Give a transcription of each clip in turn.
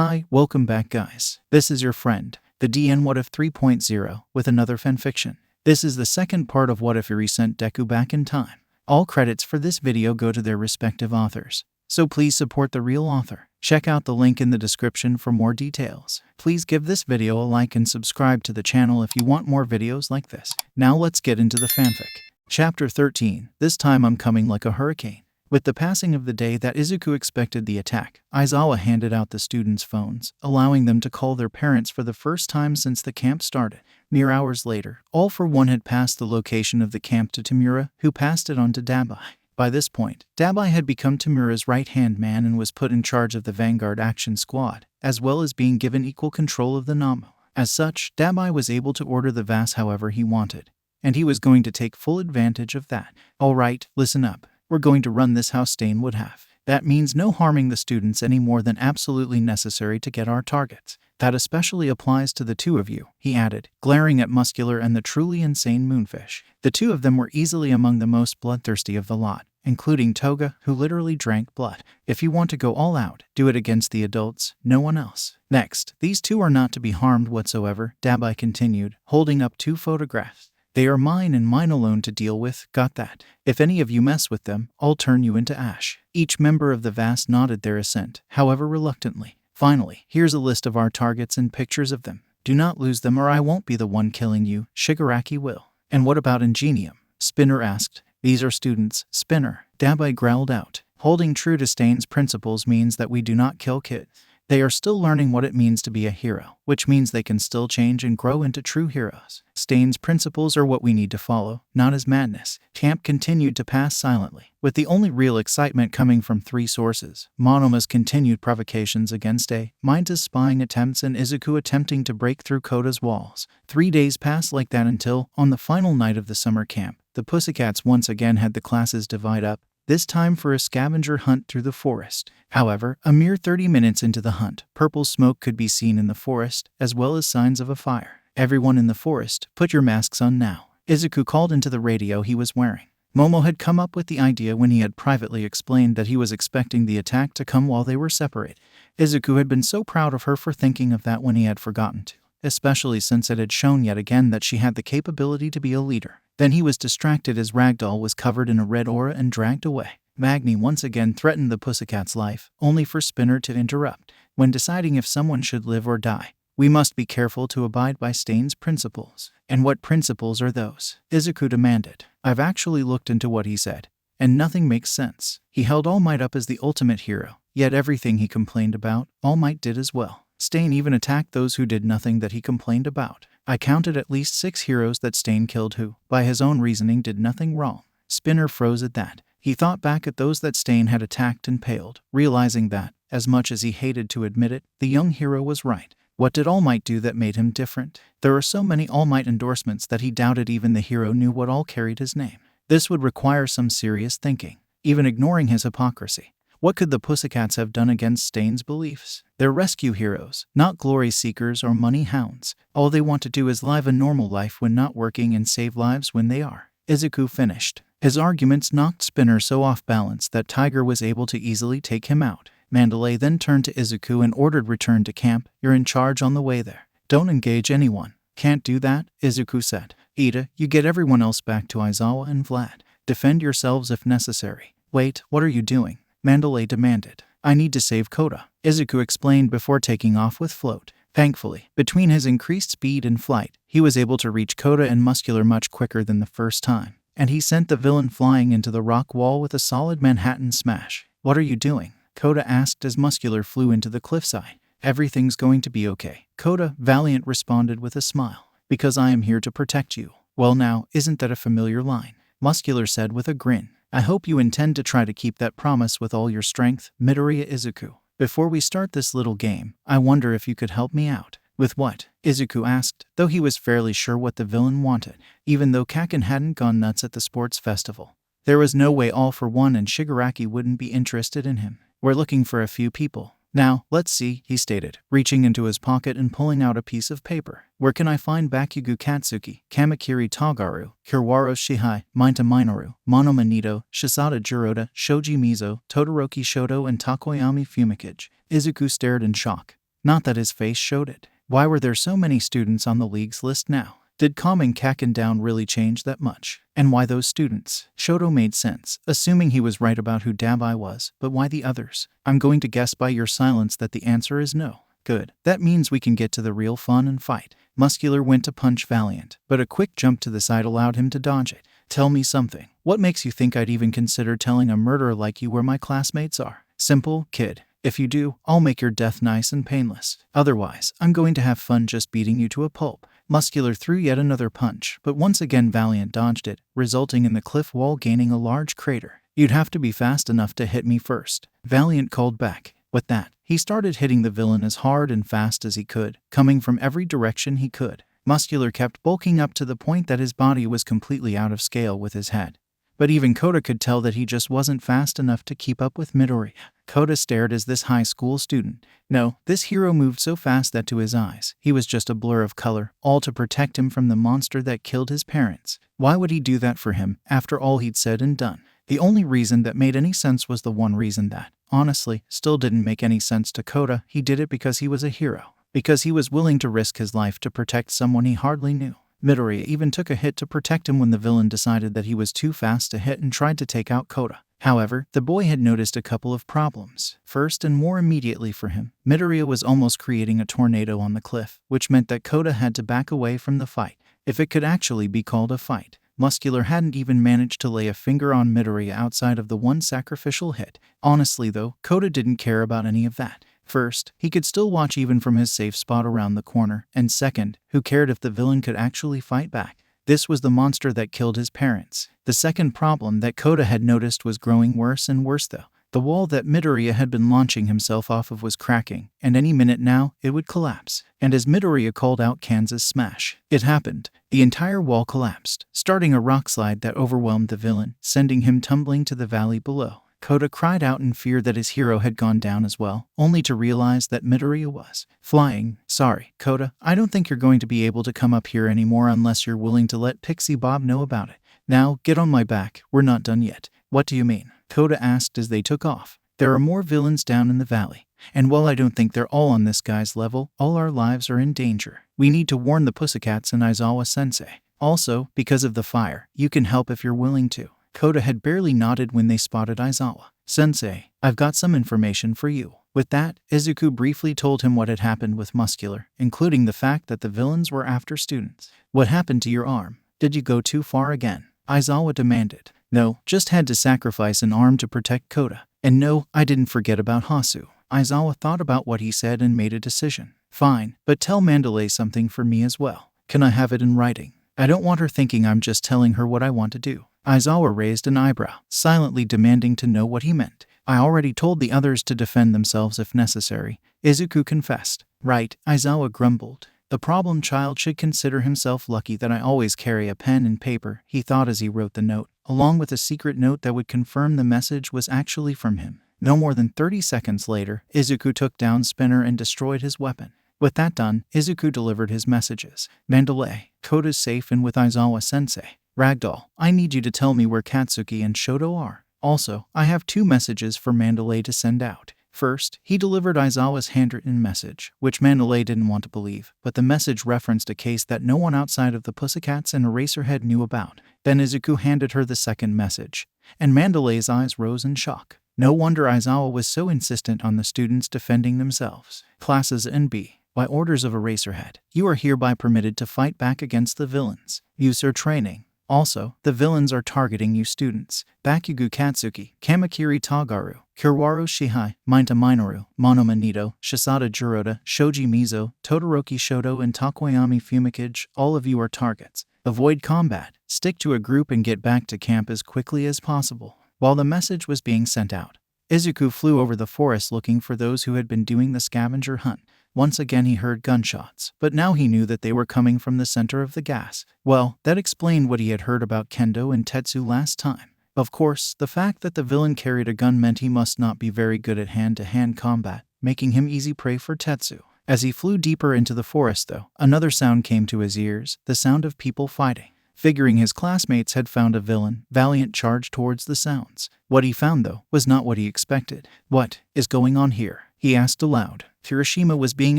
Hi, welcome back guys. This is your friend, the DN WhatIf 3.0, with another fanfiction. This is the second part of WhatIf Eri sent Deku back in time. All credits for this video go to their respective authors, so please support the real author. Check out the link in the description for more details. Please give this video a like and subscribe to the channel if you want more videos like this. Now let's get into the fanfic. Chapter 13, This Time I'm Coming Like a Hurricane. With the passing of the day that Izuku expected the attack, Aizawa handed out the students' phones, allowing them to call their parents for the first time since the camp started. Mere hours later, All for One had passed the location of the camp to Tamura, who passed it on to Dabi. By this point, Dabi had become Tamura's right-hand man and was put in charge of the Vanguard Action Squad, as well as being given equal control of the Namu. As such, Dabi was able to order the VAS however he wanted, and he was going to take full advantage of that. Alright, listen up. We're going to run this how Stain would have. That means no harming the students any more than absolutely necessary to get our targets. That especially applies to the two of you, he added, glaring at Muscular and the truly insane Moonfish. The two of them were easily among the most bloodthirsty of the lot, including Toga, who literally drank blood. If you want to go all out, do it against the adults, no one else. Next, these two are not to be harmed whatsoever, Dabi continued, holding up two photographs. They are mine and mine alone to deal with, got that? If any of you mess with them, I'll turn you into ash. Each member of the VAS nodded their assent, however reluctantly. Finally, here's a list of our targets and pictures of them. Do not lose them or I won't be the one killing you, Shigaraki will. And what about Ingenium? Spinner asked. These are students, Spinner, Dabi growled out. Holding true to Stain's principles means that we do not kill kids. They are still learning what it means to be a hero, which means they can still change and grow into true heroes. Stain's principles are what we need to follow, not his madness. Camp continued to pass silently, with the only real excitement coming from three sources: Monoma's continued provocations against Mina's spying attempts and Izuku attempting to break through Koda's walls. 3 days passed like that until, on the final night of the summer camp, the Pussycats once again had the classes divide up, this time for a scavenger hunt through the forest. However, a mere 30 minutes into the hunt, purple smoke could be seen in the forest, as well as signs of a fire. Everyone in the forest, put your masks on now, Izuku called into the radio he was wearing. Momo had come up with the idea when he had privately explained that he was expecting the attack to come while they were separated. Izuku had been so proud of her for thinking of that when he had forgotten to, especially since it had shown yet again that she had the capability to be a leader. Then he was distracted as Ragdoll was covered in a red aura and dragged away. Magni once again threatened the Pussycat's life, only for Spinner to interrupt. When deciding if someone should live or die, we must be careful to abide by Stain's principles. And what principles are those? Izuku demanded. I've actually looked into what he said, and nothing makes sense. He held All Might up as the ultimate hero, yet everything he complained about, All Might did as well. Stain even attacked those who did nothing that he complained about. I counted at least 6 heroes that Stain killed who, by his own reasoning, did nothing wrong. Spinner froze at that. He thought back at those that Stain had attacked and paled, realizing that, as much as he hated to admit it, the young hero was right. What did All Might do that made him different? There are so many All Might endorsements that he doubted even the hero knew what all carried his name. This would require some serious thinking, even ignoring his hypocrisy. What could the Pussycats have done against Stain's beliefs? They're rescue heroes, not glory seekers or money hounds. All they want to do is live a normal life when not working and save lives when they are. Izuku finished. His arguments knocked Spinner so off balance that Tiger was able to easily take him out. Mandalay then turned to Izuku and ordered return to camp. You're in charge on the way there. Don't engage anyone. Can't do that, Izuku said. Ida, you get everyone else back to Aizawa and Vlad. Defend yourselves if necessary. Wait, what are you doing? Mandalay demanded. I need to save Koda, Izuku explained before taking off with Float. Thankfully, between his increased speed and flight, he was able to reach Koda and Muscular much quicker than the first time, and he sent the villain flying into the rock wall with a solid Manhattan smash. What are you doing? Koda asked as Muscular flew into the cliffside. Everything's going to be okay, Koda, Valiant responded with a smile. Because I am here to protect you. Well now, isn't that a familiar line? Muscular said with a grin. I hope you intend to try to keep that promise with all your strength, Midoriya Izuku. Before we start this little game, I wonder if you could help me out. With what? Izuku asked, though he was fairly sure what the villain wanted, even though Kaken hadn't gone nuts at the sports festival. There was no way All for One and Shigaraki wouldn't be interested in him. We're looking for a few people. Now, let's see, he stated, reaching into his pocket and pulling out a piece of paper. Where can I find Bakugo Katsuki, Kamakiri Togaru, Kirwaro Shihai, Minta Minoru, Monoma Nito, Shisada Jiroda, Shoji Mizo, Todoroki Shoto, and Takoyami Fumikage? Izuku stared in shock. Not that his face showed it. Why were there so many students on the league's list now? Did calming Kaken down really change that much? And why those students? Shoto made sense, assuming he was right about who Dabi was, but why the others? I'm going to guess by your silence that the answer is no. Good. That means we can get to the real fun and fight. Muscular went to punch Valiant, but a quick jump to the side allowed him to dodge it. Tell me something. What makes you think I'd even consider telling a murderer like you where my classmates are? Simple, kid. If you do, I'll make your death nice and painless. Otherwise, I'm going to have fun just beating you to a pulp. Muscular threw yet another punch, but once again Valiant dodged it, resulting in the cliff wall gaining a large crater. You'd have to be fast enough to hit me first. Valiant called back. With that, he started hitting the villain as hard and fast as he could, coming from every direction he could. Muscular kept bulking up to the point that his body was completely out of scale with his head. But even Koda could tell that he just wasn't fast enough to keep up with Midoriya. Koda stared as this high school student. No, this hero moved so fast that to his eyes, he was just a blur of color, all to protect him from the monster that killed his parents. Why would he do that for him, after all he'd said and done? The only reason that made any sense was the one reason that, honestly, still didn't make any sense to Koda. He did it because he was a hero. Because he was willing to risk his life to protect someone he hardly knew. Midoriya even took a hit to protect him when the villain decided that he was too fast to hit and tried to take out Koda. However, the boy had noticed a couple of problems. First, and more immediately for him, Midoriya was almost creating a tornado on the cliff, which meant that Koda had to back away from the fight, if it could actually be called a fight. Muscular hadn't even managed to lay a finger on Midoriya outside of the one sacrificial hit. Honestly though, Koda didn't care about any of that. First, he could still watch even from his safe spot around the corner, and second, who cared if the villain could actually fight back? This was the monster that killed his parents. The second problem that Koda had noticed was growing worse and worse though. The wall that Midoriya had been launching himself off of was cracking, and any minute now, it would collapse. And as Midoriya called out Kansas Smash, it happened. The entire wall collapsed, starting a rock slide that overwhelmed the villain, sending him tumbling to the valley below. Koda cried out in fear that his hero had gone down as well, only to realize that Midoriya was flying. Sorry, Koda, I don't think you're going to be able to come up here anymore unless you're willing to let Pixie Bob know about it. Now, get on my back, we're not done yet. What do you mean? Koda asked as they took off. There are more villains down in the valley, and while I don't think they're all on this guy's level, all our lives are in danger. We need to warn the Pussycats and Aizawa-sensei. Also, because of the fire, you can help if you're willing to. Koda had barely nodded when they spotted Aizawa. Sensei, I've got some information for you. With that, Izuku briefly told him what had happened with Muscular, including the fact that the villains were after students. What happened to your arm? Did you go too far again? Aizawa demanded. No, just had to sacrifice an arm to protect Koda. And no, I didn't forget about Hasu. Aizawa thought about what he said and made a decision. Fine, but tell Mandalay something for me as well. Can I have it in writing? I don't want her thinking I'm just telling her what I want to do. Aizawa raised an eyebrow, silently demanding to know what he meant. I already told the others to defend themselves if necessary, Izuku confessed. Right, Aizawa grumbled. The problem child should consider himself lucky that I always carry a pen and paper, he thought as he wrote the note, along with a secret note that would confirm the message was actually from him. No more than 30 seconds later, Izuku took down Spinner and destroyed his weapon. With that done, Izuku delivered his messages. Mandalay, Koda's safe and with Aizawa-sensei. Ragdoll, I need you to tell me where Katsuki and Shoto are. Also, I have 2 messages for Mandalay to send out. First, he delivered Aizawa's handwritten message, which Mandalay didn't want to believe, but the message referenced a case that no one outside of the Pussycats and Eraserhead knew about. Then Izuku handed her the second message, and Mandalay's eyes rose in shock. No wonder Aizawa was so insistent on the students defending themselves. Classes NB. By orders of Eraserhead, you are hereby permitted to fight back against the villains. Use your training. Also, the villains are targeting you students. Bakugo Katsuki, Kamakiri Tagaru, Kirwaro Shihai, Mainta Minoru, Monoma Nito, Shisada Jiroda, Shoji Mizo, Todoroki Shoto and Takoyami Fumikage, all of you are targets. Avoid combat, stick to a group and get back to camp as quickly as possible. While the message was being sent out, Izuku flew over the forest looking for those who had been doing the scavenger hunt. Once again he heard gunshots, but now he knew that they were coming from the center of the gas. Well, that explained what he had heard about Kendo and Tetsu last time. Of course, the fact that the villain carried a gun meant he must not be very good at hand-to-hand combat, making him easy prey for Tetsu. As he flew deeper into the forest though, another sound came to his ears, the sound of people fighting. Figuring his classmates had found a villain, Valiant charged towards the sounds. What he found though, was not what he expected. What is going on here? he asked aloud. Kirishima was being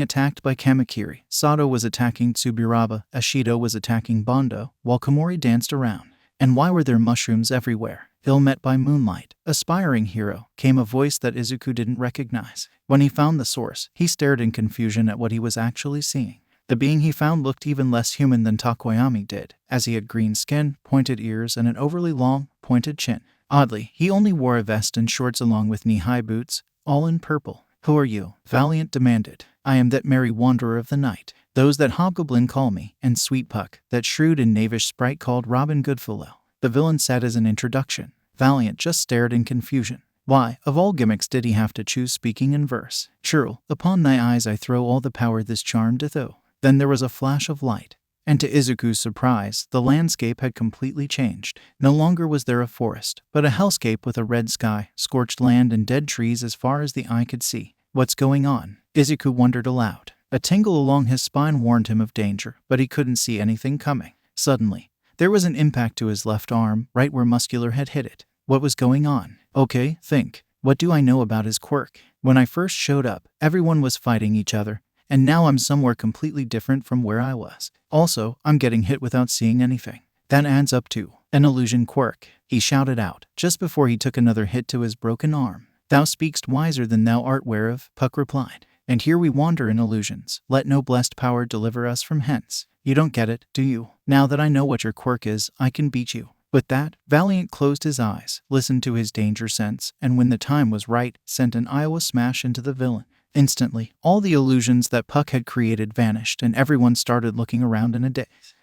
attacked by Kamakiri, Sato was attacking Tsuburaba, Ashido was attacking Bondo, while Komori danced around. And why were there mushrooms everywhere? Ill met by moonlight, aspiring hero, came a voice that Izuku didn't recognize. When he found the source, he stared in confusion at what he was actually seeing. The being he found looked even less human than Takoyami did, as he had green skin, pointed ears, and an overly long, pointed chin. Oddly, he only wore a vest and shorts along with knee-high boots, all in purple. Who are you? Valiant demanded. I am that merry wanderer of the night. Those that hobgoblin call me, and Sweet Puck, that shrewd and knavish sprite called Robin Goodfellow. The villain said as an introduction. Valiant just stared in confusion. Why, of all gimmicks did he have to choose speaking in verse? Churl, upon thy eyes I throw all the power this charm doth owe. Then there was a flash of light. And to Izuku's surprise, the landscape had completely changed. No longer was there a forest, but a hellscape with a red sky, scorched land, and dead trees as far as the eye could see. What's going on? Izuku wondered aloud. A tingle along his spine warned him of danger, but he couldn't see anything coming. Suddenly, there was an impact to his left arm, right where Muscular had hit it. What was going on? Okay, think. What do I know about his quirk? When I first showed up, everyone was fighting each other, and now I'm somewhere completely different from where I was. Also, I'm getting hit without seeing anything. That adds up to an illusion quirk, he shouted out, just before he took another hit to his broken arm. Thou speakst wiser than thou art whereof, Puck replied. And here we wander in illusions. Let no blessed power deliver us from hence. You don't get it, do you? Now that I know what your quirk is, I can beat you. With that, Valiant closed his eyes, listened to his danger sense, and when the time was right, sent an Iowa smash into the villain. Instantly, all the illusions that Puck had created vanished, and everyone started looking around in a daze.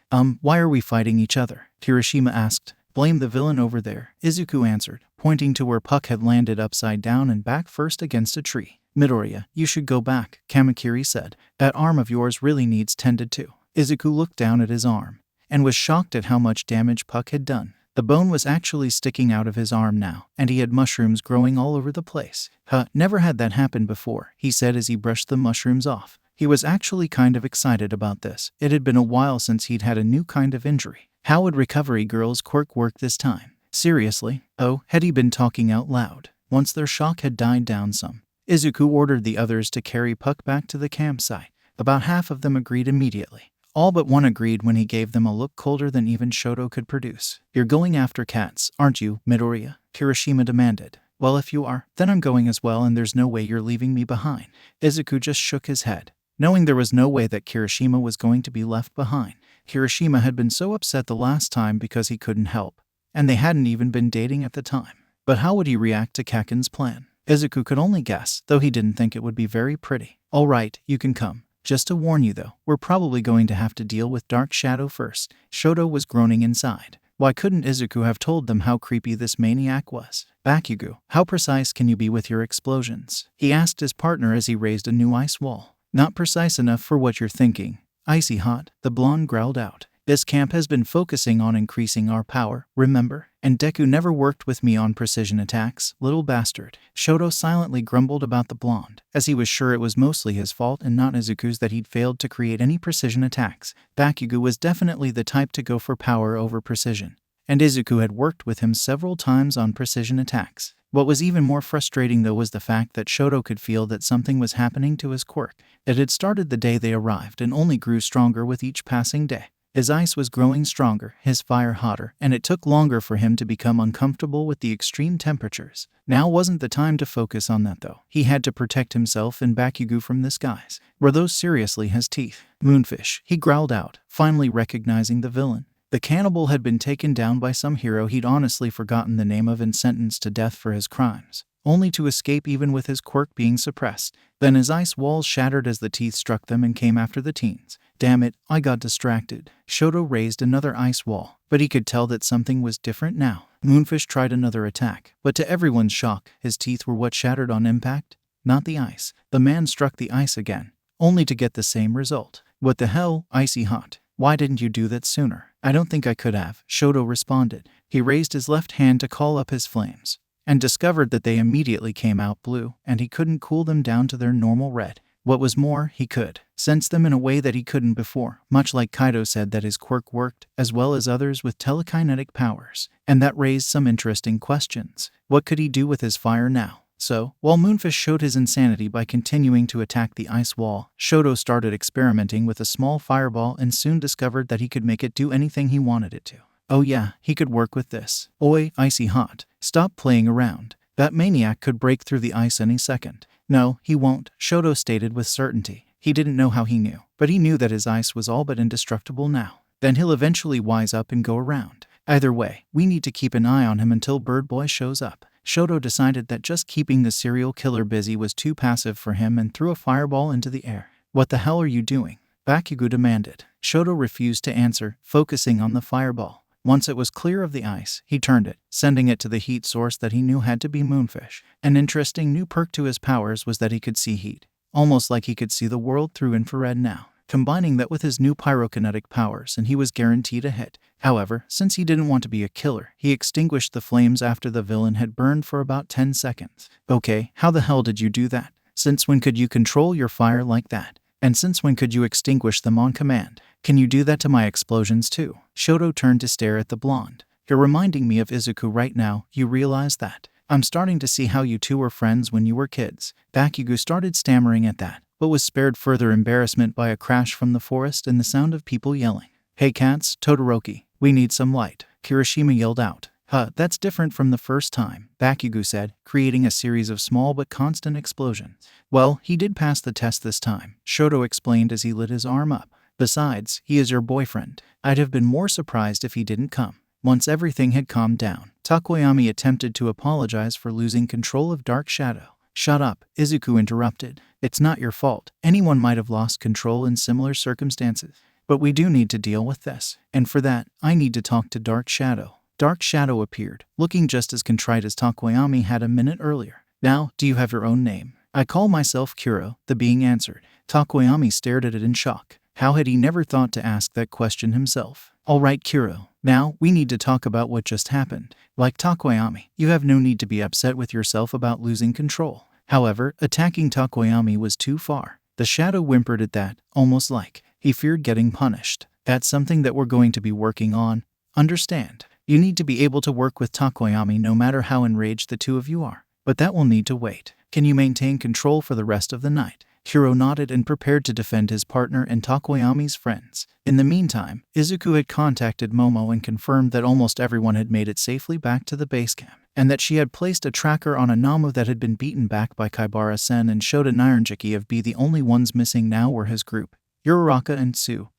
Why are we fighting each other? Kirishima asked. Blame the villain over there, Izuku answered, pointing to where Puck had landed upside down and back first against a tree. Midoriya, you should go back, Kamakiri said. That arm of yours really needs tended to. Izuku looked down at his arm, and was shocked at how much damage Puck had done. The bone was actually sticking out of his arm now, and he had mushrooms growing all over the place. Never had that happen before, he said as he brushed the mushrooms off. He was actually kind of excited about this. It had been a while since he'd had a new kind of injury. How would Recovery Girl's quirk work this time? Seriously? Oh, had he been talking out loud? Once their shock had died down some, Izuku ordered the others to carry Puck back to the campsite. About half of them agreed immediately. All but one agreed when he gave them a look colder than even Shoto could produce. You're going after cats, aren't you, Midoriya? Kirishima demanded. Well, if you are, then I'm going as well, and there's no way you're leaving me behind. Izuku just shook his head, knowing there was no way that Kirishima was going to be left behind. Kirishima had been so upset the last time because he couldn't help, and they hadn't even been dating at the time. But how would he react to Kaken's plan? Izuku could only guess, though he didn't think it would be very pretty. All right, you can come. Just to warn you though, we're probably going to have to deal with Dark Shadow first. Shoto was groaning inside. Why couldn't Izuku have told them how creepy this maniac was? Bakugo, how precise can you be with your explosions? He asked his partner as he raised a new ice wall. Not precise enough for what you're thinking. Icy hot, the blonde growled out. This camp has been focusing on increasing our power, remember? And Deku never worked with me on precision attacks, little bastard. Shoto silently grumbled about the blonde, as he was sure it was mostly his fault and not Izuku's that he'd failed to create any precision attacks. Bakugo was definitely the type to go for power over precision, and Izuku had worked with him several times on precision attacks. What was even more frustrating though was the fact that Shoto could feel that something was happening to his quirk. It had started the day they arrived and only grew stronger with each passing day. His ice was growing stronger, his fire hotter, and it took longer for him to become uncomfortable with the extreme temperatures. Now wasn't the time to focus on that though. He had to protect himself and Bakugo from this guys. Were those seriously his teeth? Moonfish, he growled out, finally recognizing the villain. The cannibal had been taken down by some hero he'd honestly forgotten the name of and sentenced to death for his crimes, only to escape even with his quirk being suppressed. Then his ice walls shattered as the teeth struck them and came after the teens. Damn it, I got distracted. Shoto raised another ice wall, but he could tell that something was different now. Moonfish tried another attack, but to everyone's shock, his teeth were what shattered on impact, not the ice. The man struck the ice again, only to get the same result. What the hell, icy hot? Why didn't you do that sooner? I don't think I could have, Shoto responded. He raised his left hand to call up his flames, and discovered that they immediately came out blue, and he couldn't cool them down to their normal red. What was more, he could sense them in a way that he couldn't before, much like Kaido said that his quirk worked, as well as others with telekinetic powers. And that raised some interesting questions. What could he do with his fire now? So, while Moonfish showed his insanity by continuing to attack the ice wall, Shoto started experimenting with a small fireball and soon discovered that he could make it do anything he wanted it to. Oh yeah, he could work with this. Oi, icy hot. Stop playing around. That maniac could break through the ice any second. No, he won't, Shoto stated with certainty. He didn't know how he knew, but he knew that his ice was all but indestructible now. Then he'll eventually wise up and go around. Either way, we need to keep an eye on him until Bird Boy shows up. Shoto decided that just keeping the serial killer busy was too passive for him and threw a fireball into the air. What the hell are you doing? Bakugo demanded. Shoto refused to answer, focusing on the fireball. Once it was clear of the ice, he turned it, sending it to the heat source that he knew had to be Moonfish. An interesting new perk to his powers was that he could see heat. Almost like he could see the world through infrared now. Combining that with his new pyrokinetic powers, and he was guaranteed a hit. However, since he didn't want to be a killer, he extinguished the flames after the villain had burned for about 10 seconds. Okay, how the hell did you do that? Since when could you control your fire like that? And since when could you extinguish them on command? Can you do that to my explosions too? Shoto turned to stare at the blonde. You're reminding me of Izuku right now, you realize that? I'm starting to see how you two were friends when you were kids. Bakugo started stammering at that, but was spared further embarrassment by a crash from the forest and the sound of people yelling. Hey cats, Todoroki, we need some light, Kirishima yelled out. That's different from the first time, Bakugo said, creating a series of small but constant explosions. Well, he did pass the test this time, Shoto explained as he lit his arm up. Besides, he is your boyfriend. I'd have been more surprised if he didn't come. Once everything had calmed down, Takoyami attempted to apologize for losing control of Dark Shadow. Shut up, Izuku interrupted. It's not your fault. Anyone might have lost control in similar circumstances. But we do need to deal with this. And for that, I need to talk to Dark Shadow. Dark Shadow appeared, looking just as contrite as Takoyami had a minute earlier. Now, do you have your own name? I call myself Kuro, the being answered. Takoyami stared at it in shock. How had he never thought to ask that question himself? All right, Kuro. Now, we need to talk about what just happened. Like Takoyami, you have no need to be upset with yourself about losing control. However, attacking Takoyami was too far. The shadow whimpered at that, almost like he feared getting punished. That's something that we're going to be working on. Understand? You need to be able to work with Takoyami no matter how enraged the two of you are. But that will need to wait. Can you maintain control for the rest of the night? Kuro nodded and prepared to defend his partner and Takoyami's friends. In the meantime, Izuku had contacted Momo and confirmed that almost everyone had made it safely back to the base camp, and that she had placed a tracker on a Namu that had been beaten back by Kaibara-sen and showed a Nyaranjiki of the only ones missing now were his group, Uraraka and Tsu,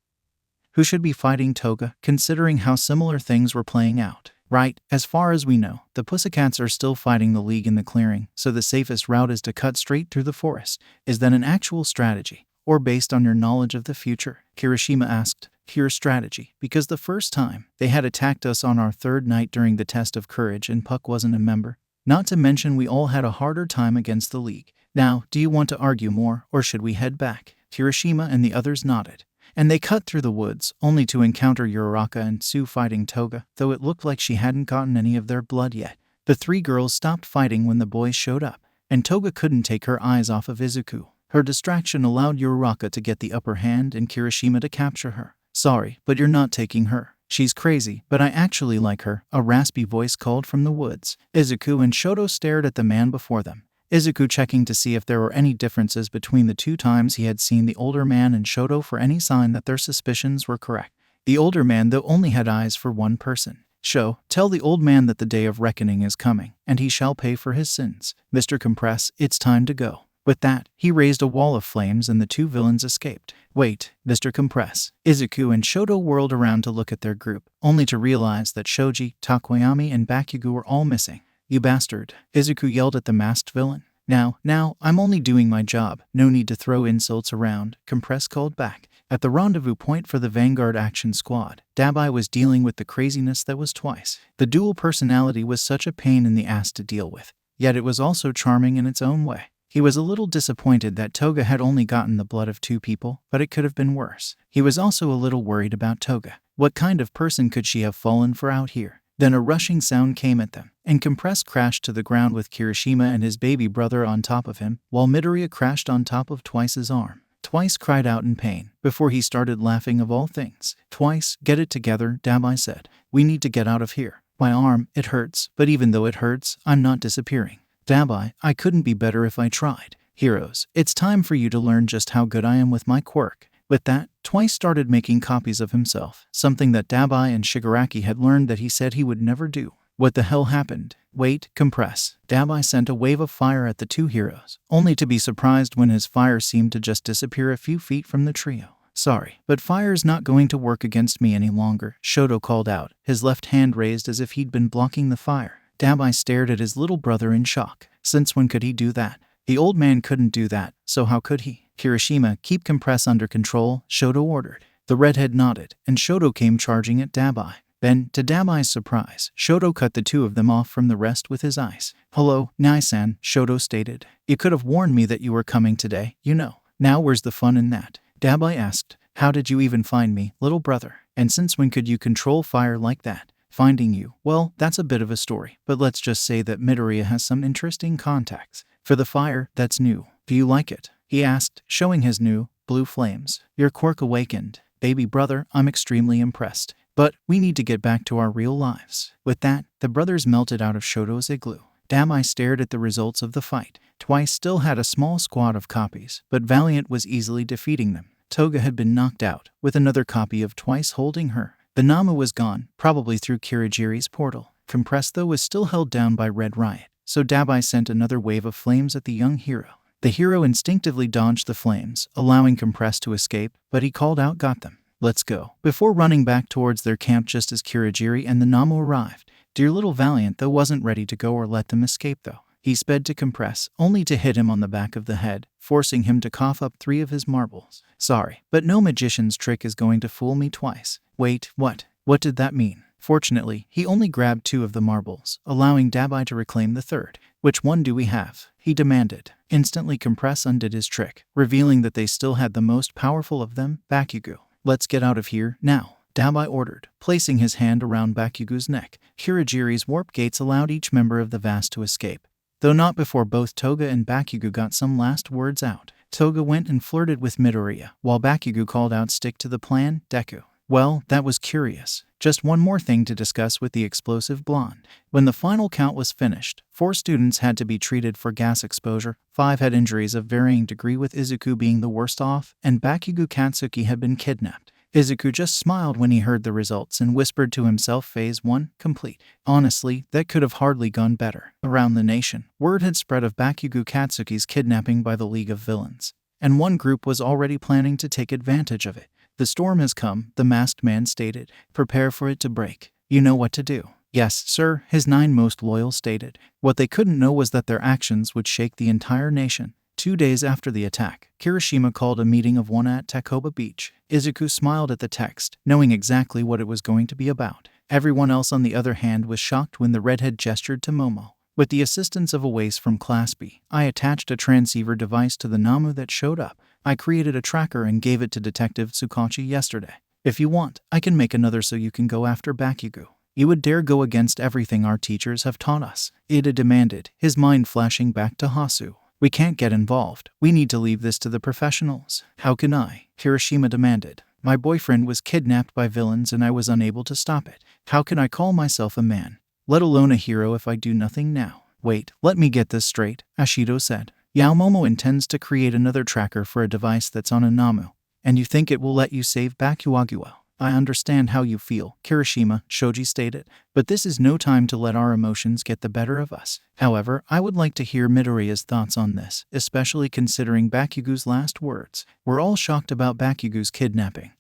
who should be fighting Toga, considering how similar things were playing out. Right, as far as we know, the Pussycats are still fighting the League in the clearing, so the safest route is to cut straight through the forest. Is that an actual strategy, or based on your knowledge of the future? Kirishima asked. Pure strategy, because the first time, they had attacked us on our third night during the test of courage and Puck wasn't a member. Not to mention we all had a harder time against the League. Now, do you want to argue more, or should we head back? Kirishima and the others nodded. And they cut through the woods, only to encounter Uraraka and Tsu fighting Toga, though it looked like she hadn't gotten any of their blood yet. The three girls stopped fighting when the boys showed up, and Toga couldn't take her eyes off of Izuku. Her distraction allowed Uraraka to get the upper hand and Kirishima to capture her. Sorry, but you're not taking her. She's crazy, but I actually like her, a raspy voice called from the woods. Izuku and Shoto stared at the man before them. Izuku checking to see if there were any differences between the two times he had seen the older man and Shoto for any sign that their suspicions were correct. The older man though only had eyes for one person. Tell the old man that the day of reckoning is coming, and he shall pay for his sins. Mr. Compress, it's time to go. With that, he raised a wall of flames and the two villains escaped. Wait, Mr. Compress. Izuku and Shoto whirled around to look at their group, only to realize that Shoji, Takoyami, and Bakugo were all missing. You bastard, Izuku yelled at the masked villain. Now, I'm only doing my job. No need to throw insults around, Compress called back. At the rendezvous point for the Vanguard Action Squad, Dabi was dealing with the craziness that was Twice. The dual personality was such a pain in the ass to deal with, yet it was also charming in its own way. He was a little disappointed that Toga had only gotten the blood of 2 people, but it could have been worse. He was also a little worried about Toga. What kind of person could she have fallen for out here? Then a rushing sound came at them, and Compress crashed to the ground with Kirishima and his baby brother on top of him, while Midoriya crashed on top of Twice's arm. Twice cried out in pain, before he started laughing of all things. Twice, get it together, Dabi said. We need to get out of here. My arm, it hurts, but even though it hurts, I'm not disappearing. Dabi, I couldn't be better if I tried. Heroes, it's time for you to learn just how good I am with my quirk. With that, Twice started making copies of himself, something that Dabi and Shigaraki had learned that he said he would never do. What the hell happened? Wait, compress. Dabi sent a wave of fire at the two heroes, only to be surprised when his fire seemed to just disappear a few feet from the trio. Sorry, but fire's not going to work against me any longer, Shoto called out, his left hand raised as if he'd been blocking the fire. Dabi stared at his little brother in shock. Since when could he do that? The old man couldn't do that, so how could he? Kirishima, keep compress under control, Shoto ordered. The redhead nodded, and Shoto came charging at Dabi. Then, to Dabi's surprise, Shoto cut the two of them off from the rest with his eyes. Hello, Nai-san, Shoto stated. You could have warned me that you were coming today, you know. Now where's the fun in that? Dabi asked. How did you even find me, little brother? And since when could you control fire like that? Finding you, well, that's a bit of a story, but let's just say that Midoriya has some interesting contacts. For the fire, that's new. Do you like it? He asked, showing his new, blue flames. Your quirk awakened. Baby brother, I'm extremely impressed. But we need to get back to our real lives. With that, the brothers melted out of Shoto's igloo. Dabi stared at the results of the fight. Twice still had a small squad of copies, but Valiant was easily defeating them. Toga had been knocked out, with another copy of Twice holding her. The Namu was gone, probably through Kirigiri's portal. Compress, though, was still held down by Red Riot, so Dabi sent another wave of flames at the young hero. The hero instinctively dodged the flames, allowing Compress to escape, but he called out, got them. Let's go. Before running back towards their camp just as Kirigiri and the Namu arrived. Dear little Valiant, though, wasn't ready to go or let them escape, though. He sped to Compress, only to hit him on the back of the head, forcing him to cough up 3 of his marbles. Sorry, but no magician's trick is going to fool me twice. Wait, what? What did that mean? Fortunately, he only grabbed 2 of the marbles, allowing Dabi to reclaim the third. Which one do we have? He demanded. Instantly, Compress undid his trick, revealing that they still had the most powerful of them, Bakugo. Let's get out of here, now, Dabi ordered, placing his hand around Bakugo's neck. Kirigiri's warp gates allowed each member of the vast to escape, though not before both Toga and Bakugo got some last words out. Toga went and flirted with Midoriya, while Bakugo called out, stick to the plan, Deku. Well, that was curious. Just one more thing to discuss with the explosive blonde. When the final count was finished, 4 students had to be treated for gas exposure, 5 had injuries of varying degree, with Izuku being the worst off, and Bakugo Katsuki had been kidnapped. Izuku just smiled when he heard the results and whispered to himself, Phase 1, complete. Honestly, that could have hardly gone better. Around the nation, word had spread of Bakugo Katsuki's kidnapping by the League of Villains, and one group was already planning to take advantage of it. The storm has come, the masked man stated. Prepare for it to break. You know what to do. Yes, sir, his 9 most loyal stated. What they couldn't know was that their actions would shake the entire nation. 2 days after the attack, Kirishima called a meeting of 1 at Takoba Beach. Izuku smiled at the text, knowing exactly what it was going to be about. Everyone else, on the other hand, was shocked when the redhead gestured to Momo. With the assistance of a waste from Class B, I attached a transceiver device to the Namu that showed up. I created a tracker and gave it to Detective Tsukachi yesterday. If you want, I can make another so you can go after Bakugo. You would dare go against everything our teachers have taught us? Ida demanded, his mind flashing back to Hasu. We can't get involved. We need to leave this to the professionals. How can I? Kirishima demanded. My boyfriend was kidnapped by villains and I was unable to stop it. How can I call myself a man, let alone a hero, if I do nothing now? Wait, let me get this straight, Ashido said. Yaomomo intends to create another tracker for a device that's on a Namu, and you think it will let you save Bakugo? I understand how you feel, Kirishima, Shoji stated, but this is no time to let our emotions get the better of us. However, I would like to hear Midoriya's thoughts on this, especially considering Bakugo's last words. We're all shocked about Bakugo's kidnapping,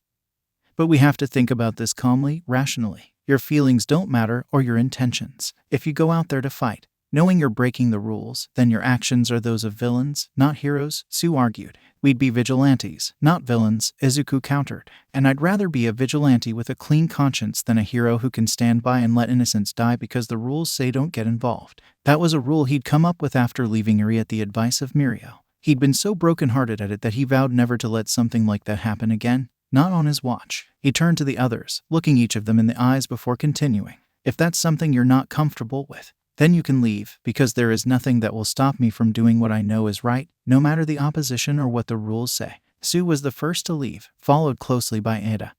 but we have to think about this calmly, rationally. Your feelings don't matter, or your intentions. If you go out there to fight, knowing you're breaking the rules, then your actions are those of villains, not heroes, Sue argued. We'd be vigilantes, not villains, Izuku countered. And I'd rather be a vigilante with a clean conscience than a hero who can stand by and let innocents die because the rules say don't get involved. That was a rule he'd come up with after leaving Eri at the advice of Mirio. He'd been so brokenhearted at it that he vowed never to let something like that happen again, not on his watch. He turned to the others, looking each of them in the eyes before continuing. If that's something you're not comfortable with, then you can leave, because there is nothing that will stop me from doing what I know is right, no matter the opposition or what the rules say. Sue was the first to leave, followed closely by Ada,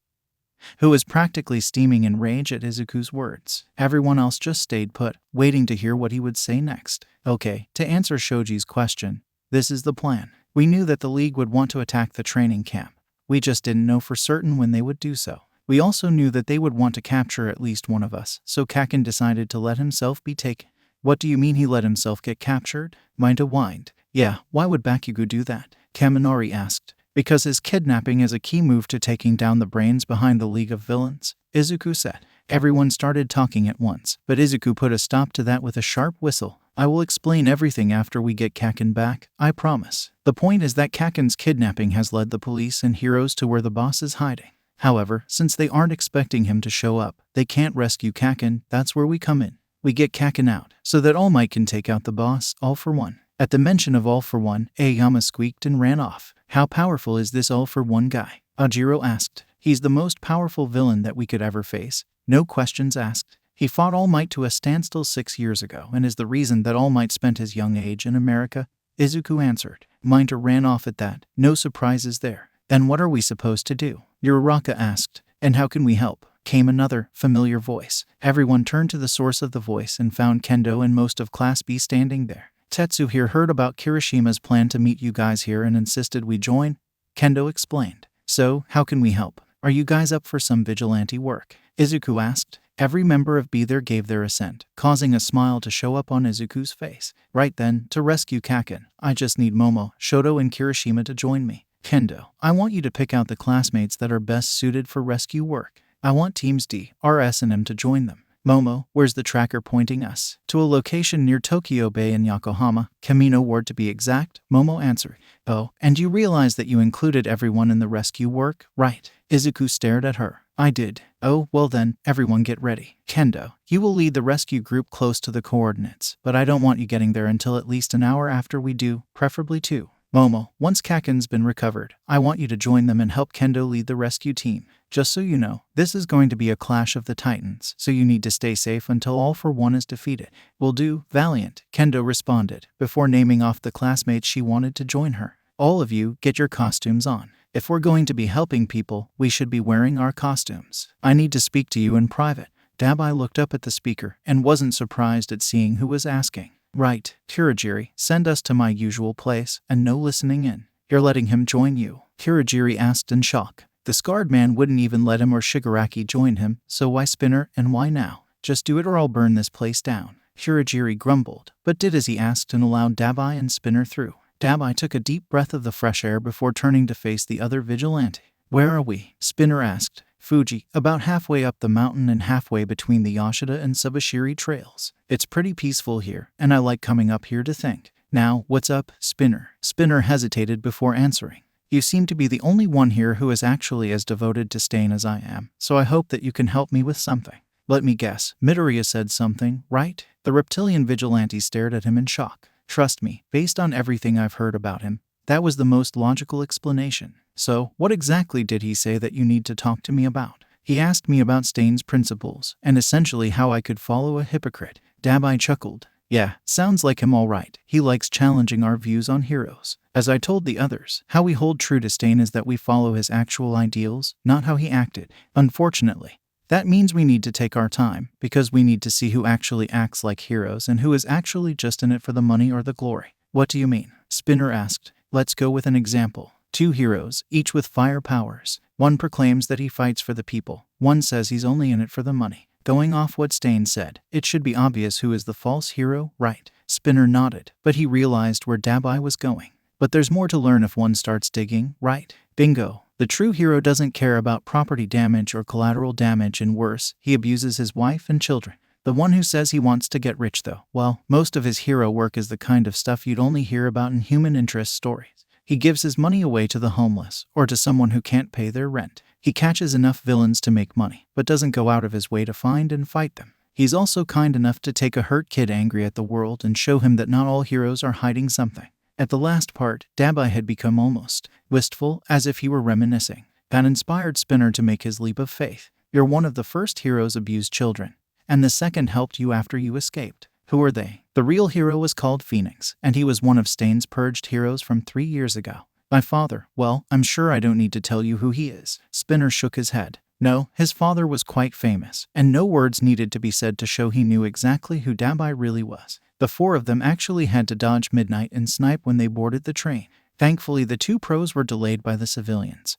who was practically steaming in rage at Izuku's words. Everyone else just stayed put, waiting to hear what he would say next. Okay, to answer Shoji's question, this is the plan. We knew that the League would want to attack the training camp. We just didn't know for certain when they would do so. We also knew that they would want to capture at least one of us, so Kaken decided to let himself be taken. What do you mean he let himself get captured? Mind a wind. Yeah, why would Bakugo do that? Kaminari asked. Because his kidnapping is a key move to taking down the brains behind the League of Villains, Izuku said. Everyone started talking at once, but Izuku put a stop to that with a sharp whistle. I will explain everything after we get Kaken back, I promise. The point is that Kaken's kidnapping has led the police and heroes to where the boss is hiding. However, since they aren't expecting him to show up, they can't rescue Kaken. That's where we come in. We get Kaken out, so that All Might can take out the boss, All for One. At the mention of All for One, Aoyama squeaked and ran off. How powerful is this All for One guy? Ajiro asked. He's the most powerful villain that we could ever face. No questions asked. He fought All Might to a standstill 6 years ago and is the reason that All Might spent his young age in America, Izuku answered. Minter ran off at that. No surprises there. Then what are we supposed to do? Uraraka asked. And how can we help? Came another, familiar voice. Everyone turned to the source of the voice and found Kendo and most of Class B standing there. Tetsu here heard about Kirishima's plan to meet you guys here and insisted we join. Kendo explained. So, how can we help? Are you guys up for some vigilante work? Izuku asked. Every member of B there gave their assent, causing a smile to show up on Izuku's face. Right then, to rescue Kaken, I just need Momo, Shoto and Kirishima to join me. Kendo, I want you to pick out the classmates that are best suited for rescue work. I want teams D, R, S, and M to join them. Momo, where's the tracker pointing us? To a location near Tokyo Bay in Yokohama, Kamino Ward to be exact, Momo answered. Oh, and you realize that you included everyone in the rescue work, right? Izuku stared at her. I did. Oh, well then, everyone get ready. Kendo, you will lead the rescue group close to the coordinates, but I don't want you getting there until at least an hour after we do, preferably 2. Momo, once Kaken's been recovered, I want you to join them and help Kendo lead the rescue team. Just so you know, this is going to be a clash of the titans, so you need to stay safe until All for One is defeated. Will do, Valiant, Kendo responded, before naming off the classmates she wanted to join her. All of you, get your costumes on. If we're going to be helping people, we should be wearing our costumes. I need to speak to you in private. Dabi looked up at the speaker and wasn't surprised at seeing who was asking. Right, Kurogiri, send us to my usual place, and no listening in. You're letting him join you? Kurogiri asked in shock. The scarred man wouldn't even let him or Shigaraki join him, so why Spinner and why now? Just do it or I'll burn this place down. Kurogiri grumbled, but did as he asked and allowed Dabi and Spinner through. Dabi took a deep breath of the fresh air before turning to face the other vigilante. Where are we? Spinner asked. Fuji, about halfway up the mountain and halfway between the Yashida and Subashiri trails. It's pretty peaceful here, and I like coming up here to think. Now, what's up, Spinner? Spinner hesitated before answering. You seem to be the only one here who is actually as devoted to Stain as I am, so I hope that you can help me with something. Let me guess, Midoriya said something, right? The reptilian vigilante stared at him in shock. Trust me, based on everything I've heard about him, that was the most logical explanation. So, what exactly did he say that you need to talk to me about? He asked me about Stain's principles, and essentially how I could follow a hypocrite. Dabi chuckled. Yeah, sounds like him all right. He likes challenging our views on heroes. As I told the others, how we hold true to Stain is that we follow his actual ideals, not how he acted. Unfortunately, that means we need to take our time, because we need to see who actually acts like heroes and who is actually just in it for the money or the glory. What do you mean? Spinner asked. Let's go with an example. 2 heroes, each with fire powers. One proclaims that he fights for the people. One says he's only in it for the money. Going off what Stain said, it should be obvious who is the false hero, right? Spinner nodded, but he realized where Dabi was going. But there's more to learn if one starts digging, right? Bingo. The true hero doesn't care about property damage or collateral damage, and worse, he abuses his wife and children. The one who says he wants to get rich though, well, most of his hero work is the kind of stuff you'd only hear about in human interest stories. He gives his money away to the homeless, or to someone who can't pay their rent. He catches enough villains to make money, but doesn't go out of his way to find and fight them. He's also kind enough to take a hurt kid angry at the world and show him that not all heroes are hiding something. At the last part, Dabi had become almost wistful, as if he were reminiscing. That inspired Spinner to make his leap of faith. You're one of the first heroes abused children, and the second helped you after you escaped. Who are they? The real hero was called Phoenix, and he was one of Stain's purged heroes from 3 years ago. My father, well, I'm sure I don't need to tell you who he is. Spinner shook his head. No, his father was quite famous, and no words needed to be said to show he knew exactly who Dabi really was. The four of them actually had to dodge midnight and snipe when they boarded the train. Thankfully, the two pros were delayed by the civilians,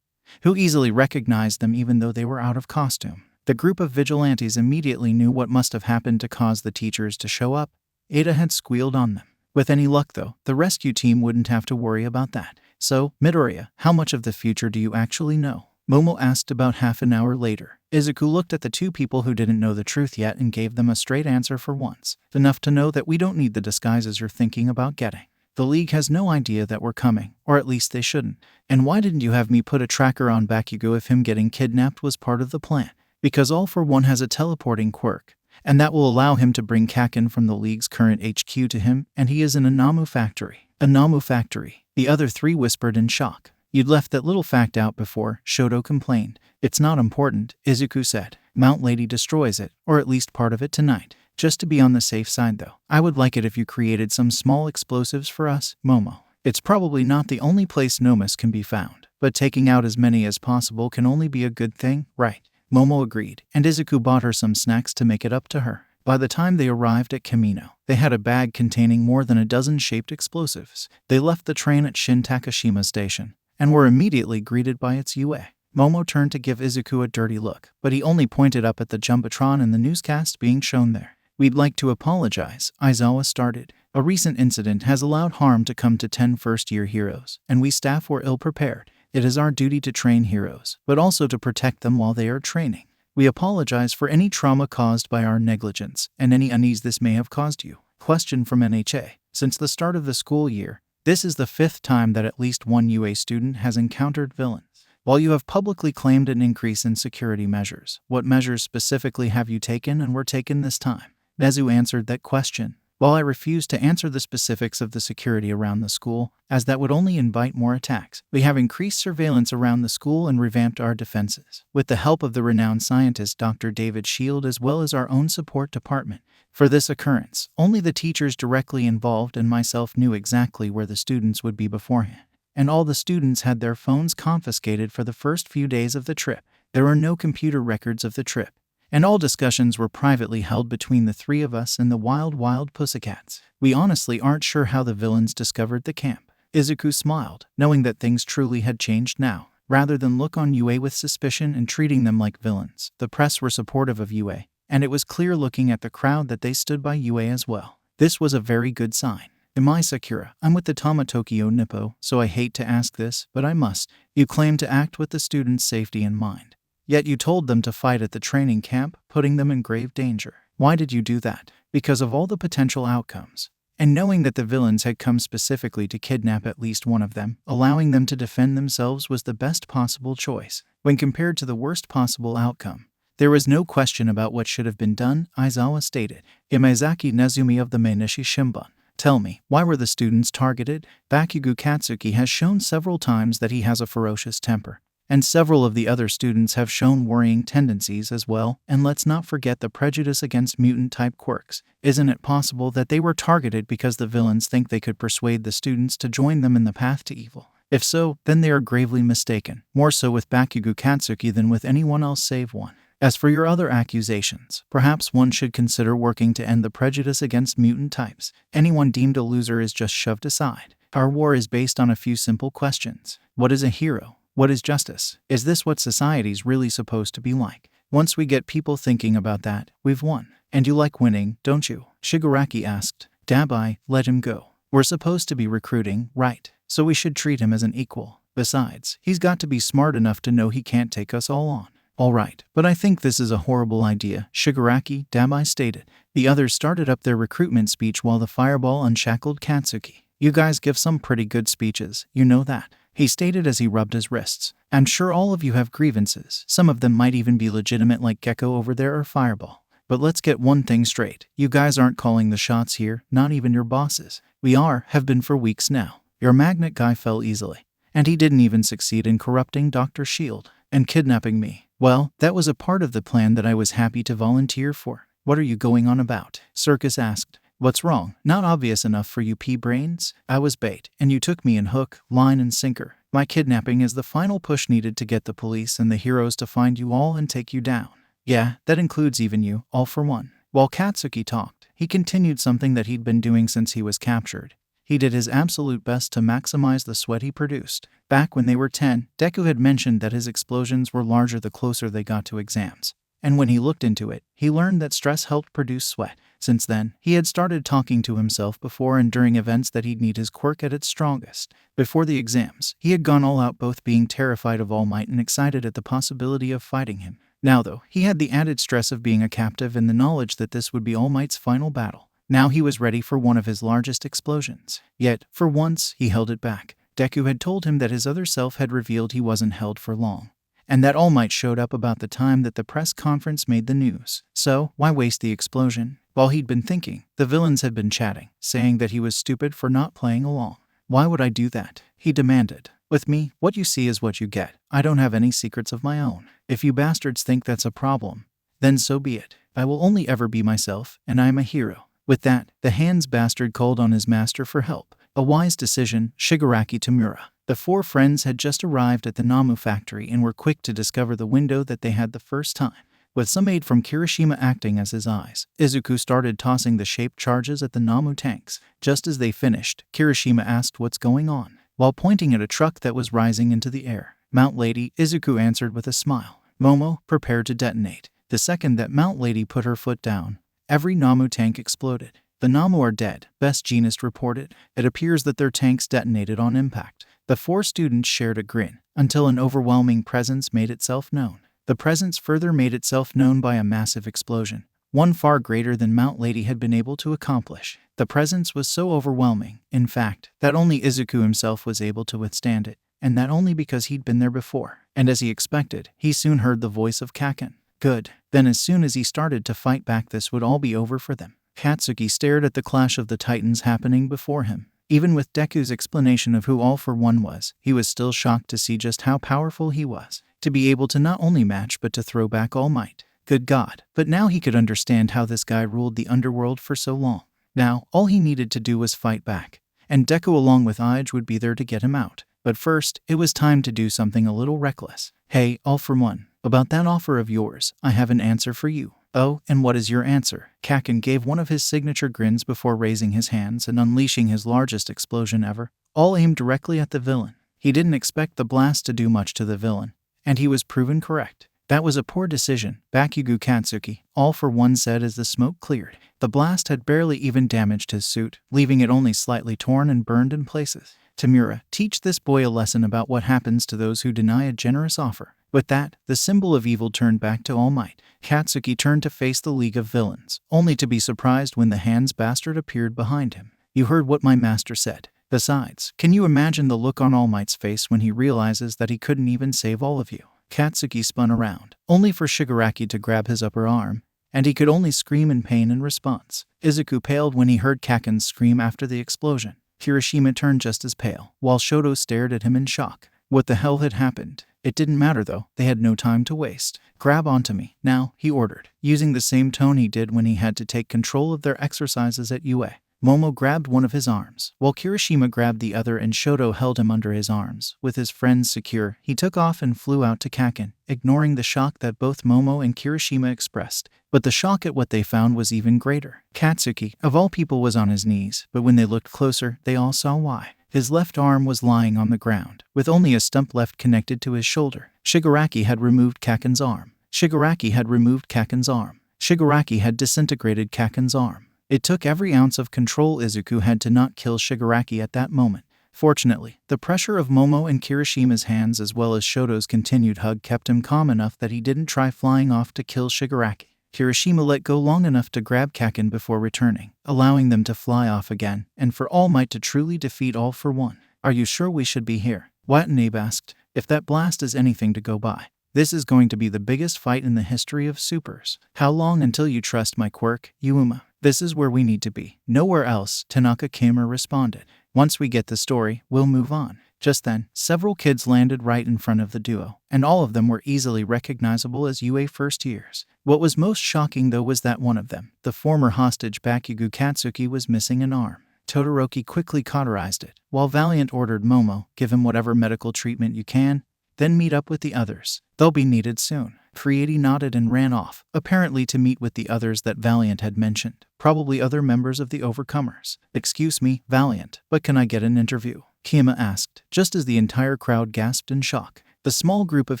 who easily recognized them even though they were out of costume. The group of vigilantes immediately knew what must have happened to cause the teachers to show up. Ada had squealed on them. With any luck, though, the rescue team wouldn't have to worry about that. So, Midoriya, how much of the future do you actually know? Momo asked about half an hour later. Izuku looked at the two people who didn't know the truth yet and gave them a straight answer for once. Enough to know that we don't need the disguises you're thinking about getting. The League has no idea that we're coming, or at least they shouldn't. And why didn't you have me put a tracker on Bakugo if him getting kidnapped was part of the plan? Because All for One has a teleporting quirk, and that will allow him to bring Kakin from the League's current HQ to him, and he is in a Namu factory. A Namu factory, the other three whispered in shock. You'd left that little fact out before, Shoto complained. It's not important, Izuku said. Mount Lady destroys it, or at least part of it tonight. Just to be on the safe side though, I would like it if you created some small explosives for us, Momo. It's probably not the only place Nomus can be found, but taking out as many as possible can only be a good thing, right? Momo agreed, and Izuku bought her some snacks to make it up to her. By the time they arrived at Kamino, they had a bag containing more than a dozen shaped explosives. They left the train at Shin Takashima Station, and were immediately greeted by its UA. Momo turned to give Izuku a dirty look, but he only pointed up at the Jumbotron and the newscast being shown there. We'd like to apologize, Aizawa started. A recent incident has allowed harm to come to 10 first-year heroes, and we staff were ill-prepared. It is our duty to train heroes, but also to protect them while they are training. We apologize for any trauma caused by our negligence, and any unease this may have caused you. Question from NHA. Since the start of the school year, this is the 5th time that at least one UA student has encountered villains. While you have publicly claimed an increase in security measures, what measures specifically have you taken and were taken this time? Nezu answered that question. While I refuse to answer the specifics of the security around the school, as that would only invite more attacks, we have increased surveillance around the school and revamped our defenses, with the help of the renowned scientist Dr. David Shield as well as our own support department. For this occurrence, only the teachers directly involved and myself knew exactly where the students would be beforehand, and all the students had their phones confiscated for the first few days of the trip. There are no computer records of the trip, and all discussions were privately held between the three of us and the wild pussycats. We honestly aren't sure how the villains discovered the camp. Izuku smiled, knowing that things truly had changed now. Rather than look on UA with suspicion and treating them like villains, the press were supportive of UA, and it was clear looking at the crowd that they stood by UA as well. This was a very good sign. Imai Sakura, I'm with the Tama Tokyo Nippo, so I hate to ask this, but I must. You claim to act with the students' safety in mind. Yet you told them to fight at the training camp, putting them in grave danger. Why did you do that? Because of all the potential outcomes. And knowing that the villains had come specifically to kidnap at least one of them, allowing them to defend themselves was the best possible choice. When compared to the worst possible outcome, there was no question about what should have been done, Aizawa stated. Imezaki Nezumi of the Mainichi Shimbun. Tell me, why were the students targeted? Bakugo Katsuki has shown several times that he has a ferocious temper, and several of the other students have shown worrying tendencies as well, and let's not forget the prejudice against mutant-type quirks. Isn't it possible that they were targeted because the villains think they could persuade the students to join them in the path to evil? If so, then they are gravely mistaken, more so with Bakugo Katsuki than with anyone else save one. As for your other accusations, perhaps one should consider working to end the prejudice against mutant types. Anyone deemed a loser is just shoved aside. Our war is based on a few simple questions. What is a hero? What is justice? Is this what society's really supposed to be like? Once we get people thinking about that, we've won. And you like winning, don't you? Shigaraki asked. Dabi, let him go. We're supposed to be recruiting, right? So we should treat him as an equal. Besides, he's got to be smart enough to know he can't take us all on. All right, but I think this is a horrible idea, Shigaraki, Dabi stated. The others started up their recruitment speech while the fireball unshackled Katsuki. You guys give some pretty good speeches, you know that, he stated as he rubbed his wrists. I'm sure all of you have grievances. Some of them might even be legitimate like Gecko over there or Fireball. But let's get one thing straight. You guys aren't calling the shots here, not even your bosses. We have been for weeks now. Your magnet guy fell easily, and he didn't even succeed in corrupting Dr. Shield and kidnapping me. Well, that was a part of the plan that I was happy to volunteer for. What are you going on about? Circus asked. What's wrong? Not obvious enough for you pea-brains? I was bait, and you took me in hook, line, and sinker. My kidnapping is the final push needed to get the police and the heroes to find you all and take you down. Yeah, that includes even you, all for one. While Katsuki talked, he continued something that he'd been doing since he was captured. He did his absolute best to maximize the sweat he produced. Back when they were 10, Deku had mentioned that his explosions were larger the closer they got to exams. And when he looked into it, he learned that stress helped produce sweat. Since then, he had started talking to himself before and during events that he'd need his quirk at its strongest. Before the exams, he had gone all out, both being terrified of All Might and excited at the possibility of fighting him. Now though, he had the added stress of being a captive and the knowledge that this would be All Might's final battle. Now he was ready for one of his largest explosions. Yet, for once, he held it back. Deku had told him that his other self had revealed he wasn't held for long, and that All Might showed up about the time that the press conference made the news. So, why waste the explosion? While he'd been thinking, the villains had been chatting, saying that he was stupid for not playing along. Why would I do that? He demanded. With me, what you see is what you get. I don't have any secrets of my own. If you bastards think that's a problem, then so be it. I will only ever be myself, and I am a hero. With that, the Hands bastard called on his master for help. A wise decision, Shigaraki Tamura. The four friends had just arrived at the Namu factory and were quick to discover the window that they had the first time. With some aid from Kirishima acting as his eyes, Izuku started tossing the shaped charges at the Namu tanks. Just as they finished, Kirishima asked what's going on, while pointing at a truck that was rising into the air. Mount Lady, Izuku answered with a smile. Momo, prepare to detonate. The second that Mount Lady put her foot down, every Namu tank exploded. The Namu are dead, Best Jeanist reported. It appears that their tanks detonated on impact. The four students shared a grin, until an overwhelming presence made itself known. The presence further made itself known by a massive explosion, one far greater than Mount Lady had been able to accomplish. The presence was so overwhelming, in fact, that only Izuku himself was able to withstand it, and that only because he'd been there before. And as he expected, he soon heard the voice of Kaken. Good. Then as soon as he started to fight back, this would all be over for them. Katsuki stared at the clash of the titans happening before him. Even with Deku's explanation of who All for One was, he was still shocked to see just how powerful he was, to be able to not only match but to throw back All Might. Good God. But now he could understand how this guy ruled the underworld for so long. Now, all he needed to do was fight back, and Deku along with Ige would be there to get him out. But first, it was time to do something a little reckless. Hey, All for One, about that offer of yours, I have an answer for you. Oh, and what is your answer? Kaken gave one of his signature grins before raising his hands and unleashing his largest explosion ever, all aimed directly at the villain. He didn't expect the blast to do much to the villain, and he was proven correct. That was a poor decision, Bakugo Katsuki, All for One said as the smoke cleared. The blast had barely even damaged his suit, leaving it only slightly torn and burned in places. Tamura, teach this boy a lesson about what happens to those who deny a generous offer. With that, the symbol of evil turned back to All Might. Katsuki turned to face the League of Villains, only to be surprised when the Hands bastard appeared behind him. You heard what my master said. Besides, can you imagine the look on All Might's face when he realizes that he couldn't even save all of you? Katsuki spun around, only for Shigaraki to grab his upper arm, and he could only scream in pain in response. Izuku paled when he heard Kaken's scream after the explosion. Kirishima turned just as pale, while Shoto stared at him in shock. What the hell had happened? It didn't matter though, they had no time to waste. Grab onto me, now, he ordered, using the same tone he did when he had to take control of their exercises at UA. Momo grabbed one of his arms, while Kirishima grabbed the other and Shoto held him under his arms. With his friends secure, he took off and flew out to Kaken, ignoring the shock that both Momo and Kirishima expressed. But the shock at what they found was even greater. Katsuki, of all people, was on his knees, but when they looked closer, they all saw why. His left arm was lying on the ground, with only a stump left connected to his shoulder. Shigaraki had removed Kaken's arm. Shigaraki had removed Kaken's arm. Shigaraki had disintegrated Kaken's arm. It took every ounce of control Izuku had to not kill Shigaraki at that moment. Fortunately, the pressure of Momo and Kirishima's hands as well as Shoto's continued hug kept him calm enough that he didn't try flying off to kill Shigaraki. Kirishima let go long enough to grab Kaken before returning, allowing them to fly off again, and for All Might to truly defeat All for One. Are you sure we should be here? WhatIf asked. If that blast is anything to go by, this is going to be the biggest fight in the history of supers. How long until you trust my quirk, Yuma? This is where we need to be. Nowhere else, Tanaka Kimura responded. Once we get the story, we'll move on. Just then, several kids landed right in front of the duo, and all of them were easily recognizable as UA first years. What was most shocking though was that one of them, the former hostage Bakugo Katsuki, was missing an arm. Todoroki quickly cauterized it, while Valiant ordered Momo, give him whatever medical treatment you can, then meet up with the others. They'll be needed soon. 380 nodded and ran off, apparently to meet with the others that Valiant had mentioned, probably other members of the Overcomers. "Excuse me, Valiant, but can I get an interview?" Kima asked, just as the entire crowd gasped in shock. The small group of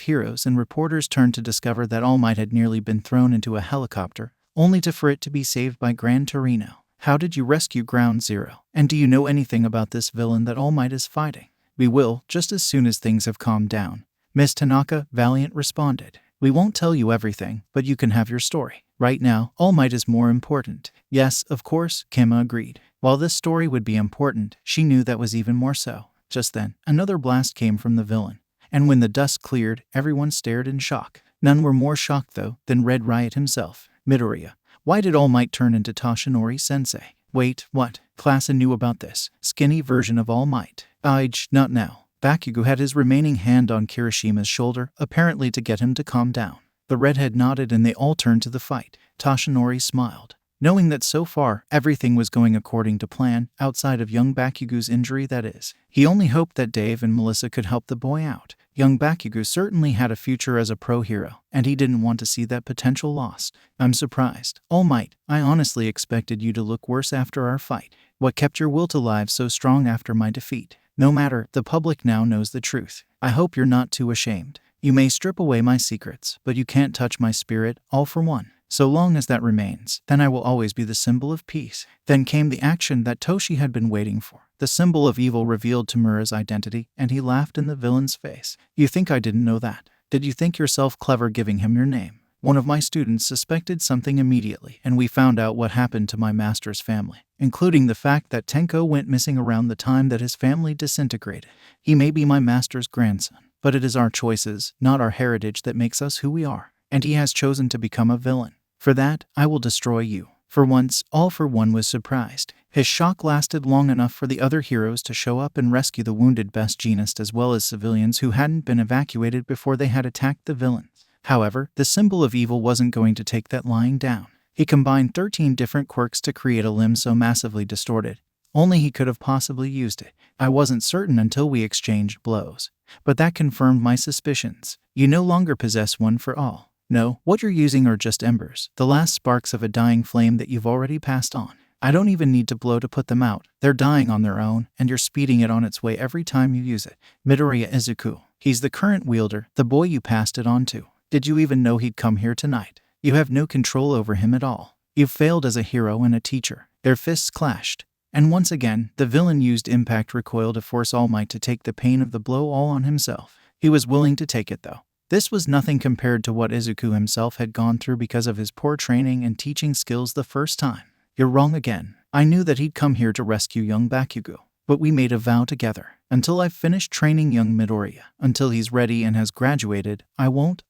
heroes and reporters turned to discover that All Might had nearly been thrown into a helicopter, only for it to be saved by Gran Torino. "How did you rescue Ground Zero? And do you know anything about this villain that All Might is fighting?" "We will, just as soon as things have calmed down, Miss Tanaka," Valiant responded. "We won't tell you everything, but you can have your story. Right now, All Might is more important." "Yes, of course," Kima agreed. While this story would be important, she knew that was even more so. Just then, another blast came from the villain, and when the dust cleared, everyone stared in shock. None were more shocked, though, than Red Riot himself. "Midoriya, why did All Might turn into Toshinori-sensei?" "Wait, what? Class knew about this skinny version of All Might?" Not now." Bakugo had his remaining hand on Kirishima's shoulder, apparently to get him to calm down. The redhead nodded and they all turned to the fight. Toshinori smiled, knowing that so far, everything was going according to plan, outside of young Bakugo's injury, that is. He only hoped that Dave and Melissa could help the boy out. Young Bakugo certainly had a future as a pro hero, and he didn't want to see that potential lost. "I'm surprised. All Might, I honestly expected you to look worse after our fight. What kept your will to live so strong after my defeat?" "No matter, the public now knows the truth. I hope you're not too ashamed. You may strip away my secrets, but you can't touch my spirit, all for one. So long as that remains, then I will always be the symbol of peace." Then came the action that Toshi had been waiting for. The symbol of evil revealed Tamura's identity, and he laughed in the villain's face. "You think I didn't know that? Did you think yourself clever giving him your name? One of my students suspected something immediately, and we found out what happened to my master's family, including the fact that Tenko went missing around the time that his family disintegrated. He may be my master's grandson, but it is our choices, not our heritage, that makes us who we are, and he has chosen to become a villain. For that, I will destroy you." For once, All for One was surprised. His shock lasted long enough for the other heroes to show up and rescue the wounded Best Jeanist as well as civilians who hadn't been evacuated before they had attacked the villains. However, the symbol of evil wasn't going to take that lying down. He combined 13 different quirks to create a limb so massively distorted, only he could have possibly used it. "I wasn't certain until we exchanged blows, but that confirmed my suspicions. You no longer possess one for all. No, what you're using are just embers, the last sparks of a dying flame that you've already passed on. I don't even need to blow to put them out. They're dying on their own, and you're speeding it on its way every time you use it. Midoriya Izuku. He's the current wielder, the boy you passed it on to. Did you even know he'd come here tonight? You have no control over him at all. You've failed as a hero and a teacher." Their fists clashed, and once again, the villain used impact recoil to force All Might to take the pain of the blow all on himself. He was willing to take it, though. This was nothing compared to what Izuku himself had gone through because of his poor training and teaching skills the first time. "You're wrong again. I knew that he'd come here to rescue young Bakugo, but we made a vow together. Until I've finished training young Midoriya, until he's ready and has graduated, I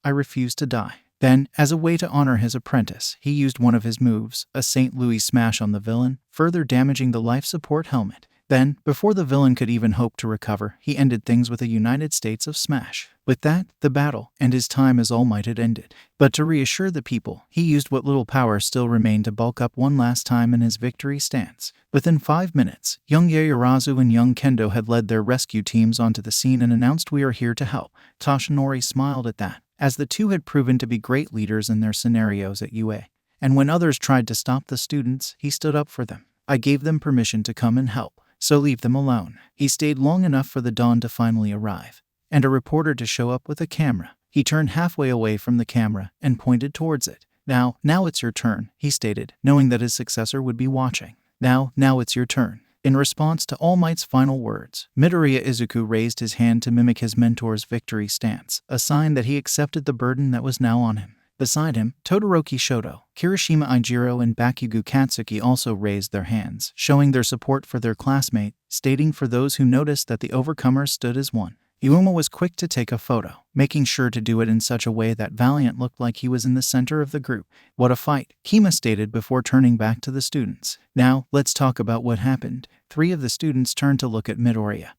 refuse to die." Then, as a way to honor his apprentice, he used one of his moves, a St. Louis smash on the villain, further damaging the life support helmet. Then, before the villain could even hope to recover, he ended things with a United States of Smash. With that, the battle, and his time as All Might had ended. But to reassure the people, he used what little power still remained to bulk up one last time in his victory stance. Within 5 minutes, young Yaoyorozu and young Kendo had led their rescue teams onto the scene and announced, "We are here to help." Toshinori smiled at that, as the two had proven to be great leaders in their scenarios at UA. And when others tried to stop the students, he stood up for them. "I gave them permission to come and help, so leave them alone." He stayed long enough for the dawn to finally arrive, and a reporter to show up with a camera. He turned halfway away from the camera and pointed towards it. Now it's your turn," he stated, knowing that his successor would be watching. Now it's your turn." In response to All Might's final words, Midoriya Izuku raised his hand to mimic his mentor's victory stance, a sign that he accepted the burden that was now on him. Beside him, Todoroki Shoto, Kirishima Ijiro and Bakugo Katsuki also raised their hands, showing their support for their classmate, stating for those who noticed that the overcomers stood as one. Iuma was quick to take a photo, making sure to do it in such a way that Valiant looked like he was in the center of the group. "What a fight," Kima stated before turning back to the students. "Now, let's talk about what happened." 3 of the students turned to look at Midoriya,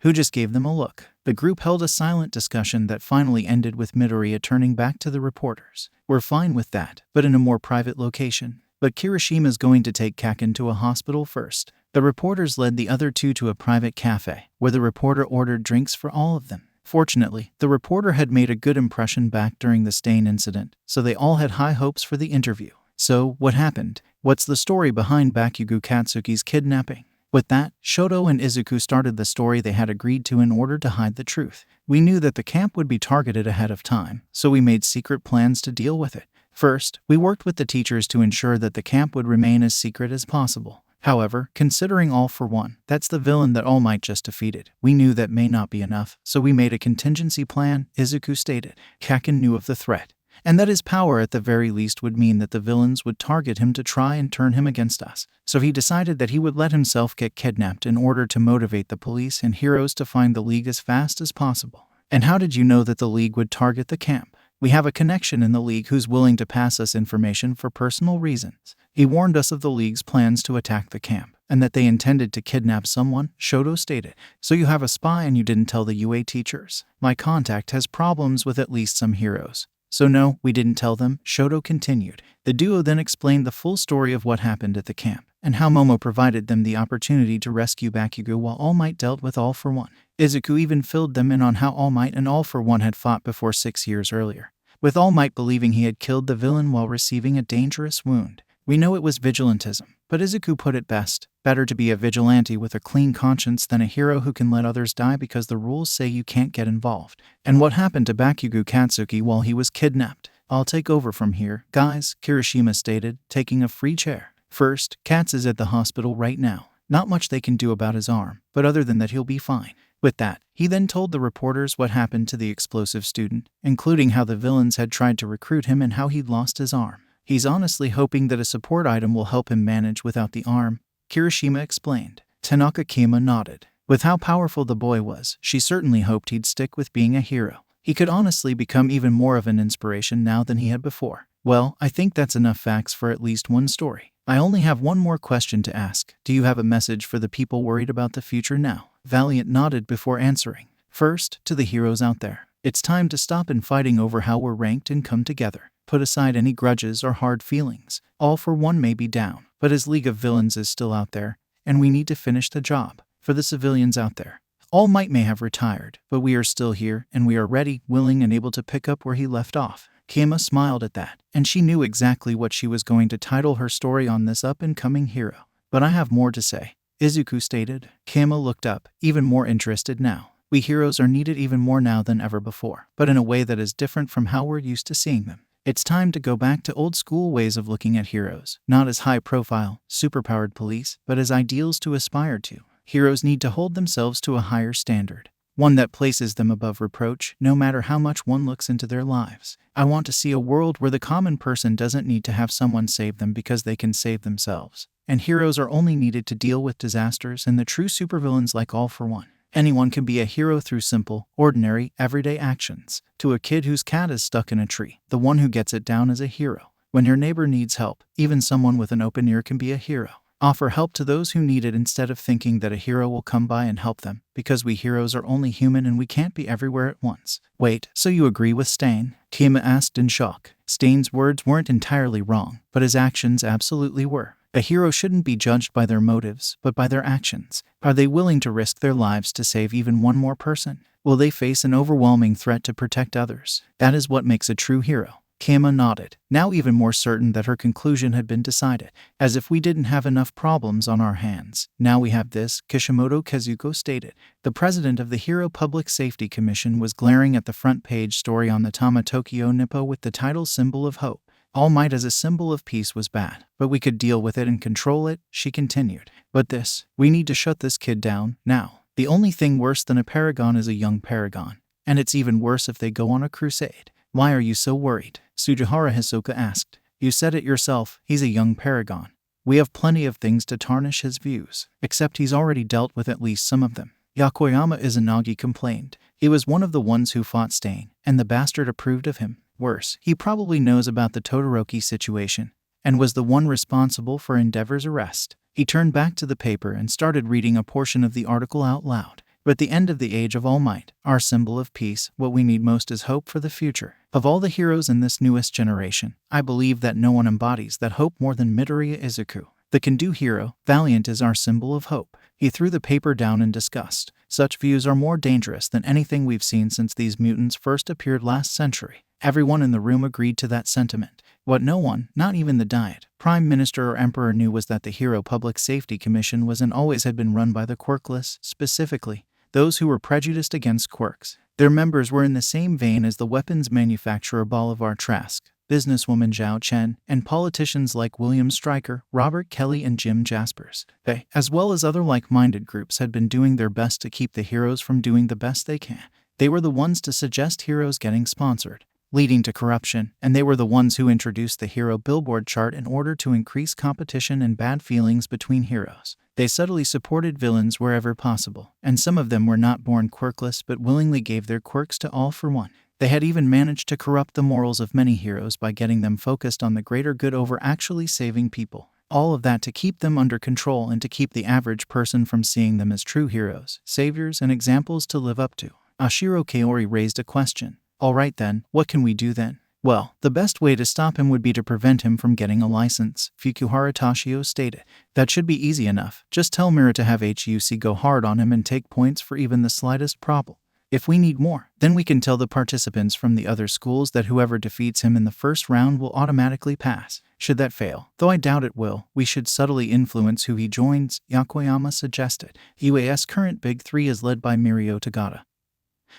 who just gave them a look. The group held a silent discussion that finally ended with Midoriya turning back to the reporters. "We're fine with that, but in a more private location. But Kirishima's going to take Kaken to a hospital first." The reporters led the other 2 to a private cafe, where the reporter ordered drinks for all of them. Fortunately, the reporter had made a good impression back during the Stain incident, so they all had high hopes for the interview. So, what happened? What's the story behind Bakugo Katsuki's kidnapping? With that, Shoto and Izuku started the story they had agreed to in order to hide the truth. We knew that the camp would be targeted ahead of time, so we made secret plans to deal with it. First, we worked with the teachers to ensure that the camp would remain as secret as possible. However, considering All for One, that's the villain that All Might just defeated, we knew that may not be enough, so we made a contingency plan, Izuku stated. Kaken knew of the threat, and that his power at the very least would mean that the villains would target him to try and turn him against us. So he decided that he would let himself get kidnapped in order to motivate the police and heroes to find the League as fast as possible. And how did you know that the League would target the camp? We have a connection in the League who's willing to pass us information for personal reasons. He warned us of the League's plans to attack the camp, and that they intended to kidnap someone, Shoto stated. So you have a spy and you didn't tell the UA teachers? My contact has problems with at least some heroes. So no, we didn't tell them, Shoto continued. The duo then explained the full story of what happened at the camp, and how Momo provided them the opportunity to rescue Bakugo while All Might dealt with All for One. Izuku even filled them in on how All Might and All for One had fought before 6 years earlier, with All Might believing he had killed the villain while receiving a dangerous wound. We know it was vigilantism, but Izuku put it best. Better to be a vigilante with a clean conscience than a hero who can let others die because the rules say you can't get involved. And what happened to Bakugo Katsuki while he was kidnapped? I'll take over from here, guys, Kirishima stated, taking a free chair. First, Katz is at the hospital right now. Not much they can do about his arm, but other than that he'll be fine. With that, he then told the reporters what happened to the explosive student, including how the villains had tried to recruit him and how he'd lost his arm. He's honestly hoping that a support item will help him manage without the arm, Kirishima explained. Tanaka Kima nodded. With how powerful the boy was, she certainly hoped he'd stick with being a hero. He could honestly become even more of an inspiration now than he had before. Well, I think that's enough facts for at least one story. I only have one more question to ask. Do you have a message for the people worried about the future now? Valiant nodded before answering. First, to the heroes out there. It's time to stop fighting over how we're ranked and come together. Put aside any grudges or hard feelings. All for One may be down, but his League of Villains is still out there, and we need to finish the job. For the civilians out there, All Might may have retired, but we are still here, and we are ready, willing, and able to pick up where he left off. Kima smiled at that, and she knew exactly what she was going to title her story on this up-and-coming hero. But I have more to say, Izuku stated. Kima looked up, even more interested now. We heroes are needed even more now than ever before, but in a way that is different from how we're used to seeing them. It's time to go back to old-school ways of looking at heroes, not as high-profile, superpowered police, but as ideals to aspire to. Heroes need to hold themselves to a higher standard, one that places them above reproach, no matter how much one looks into their lives. I want to see a world where the common person doesn't need to have someone save them because they can save themselves, and heroes are only needed to deal with disasters and the true supervillains like All for One. Anyone can be a hero through simple, ordinary, everyday actions. To a kid whose cat is stuck in a tree, the one who gets it down is a hero. When your neighbor needs help, even someone with an open ear can be a hero. Offer help to those who need it instead of thinking that a hero will come by and help them, because we heroes are only human and we can't be everywhere at once. Wait, so you agree with Stain? Kima asked in shock. Stain's words weren't entirely wrong, but his actions absolutely were. A hero shouldn't be judged by their motives, but by their actions. Are they willing to risk their lives to save even one more person? Will they face an overwhelming threat to protect others? That is what makes a true hero. Kima nodded, now even more certain that her conclusion had been decided. As if we didn't have enough problems on our hands. Now we have this, Kishimoto Kazuko stated. The president of the Hero Public Safety Commission was glaring at the front page story on the Tama Tokyo Nippo with the title Symbol of Hope. All Might as a symbol of peace was bad, but we could deal with it and control it, she continued. But this, we need to shut this kid down, now. The only thing worse than a paragon is a young paragon. And it's even worse if they go on a crusade. Why are you so worried? Sujihara Hisoka asked. You said it yourself, he's a young paragon. We have plenty of things to tarnish his views, except he's already dealt with at least some of them. Yakoyama Izanagi complained. He was one of the ones who fought Stain, and the bastard approved of him. Worse, he probably knows about the Todoroki situation, and was the one responsible for Endeavor's arrest. He turned back to the paper and started reading a portion of the article out loud. But the end of the age of All Might, our symbol of peace, what we need most is hope for the future. Of all the heroes in this newest generation, I believe that no one embodies that hope more than Midoriya Izuku. The can-do hero, Valiant is our symbol of hope. He threw the paper down in disgust. Such views are more dangerous than anything we've seen since these mutants first appeared last century. Everyone in the room agreed to that sentiment. What no one, not even the Diet, Prime Minister or Emperor knew was that the Hero Public Safety Commission was and always had been run by the quirkless, specifically those who were prejudiced against quirks. Their members were in the same vein as the weapons manufacturer Bolivar Trask, businesswoman Zhao Chen, and politicians like William Stryker, Robert Kelly, and Jim Jaspers. They, as well as other like-minded groups, had been doing their best to keep the heroes from doing the best they can. They were the ones to suggest heroes getting sponsored, leading to corruption, and they were the ones who introduced the hero billboard chart in order to increase competition and bad feelings between heroes. They subtly supported villains wherever possible, and some of them were not born quirkless but willingly gave their quirks to all for one. They had even managed to corrupt the morals of many heroes by getting them focused on the greater good over actually saving people. All of that to keep them under control and to keep the average person from seeing them as true heroes, saviors, and examples to live up to. Ashiro Kaori raised a question. All right then, what can we do then? Well, the best way to stop him would be to prevent him from getting a license, Fukuhara Toshio stated. That should be easy enough. Just tell Mira to have HUC go hard on him and take points for even the slightest problem. If we need more, then we can tell the participants from the other schools that whoever defeats him in the first round will automatically pass. Should that fail, though I doubt it will, we should subtly influence who he joins, Yokoyama suggested. UAS current Big 3 is led by Mirio Tagata,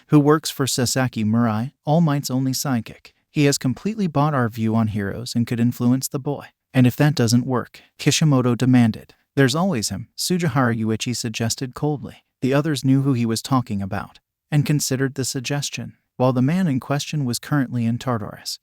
who works for Sasaki Murai, All Might's only sidekick. He has completely bought our view on heroes and could influence the boy. And if that doesn't work, Kishimoto demanded. There's always him, Sujihara Yuichi suggested coldly. The others knew who he was talking about and considered the suggestion, while the man in question was currently in Tartarus.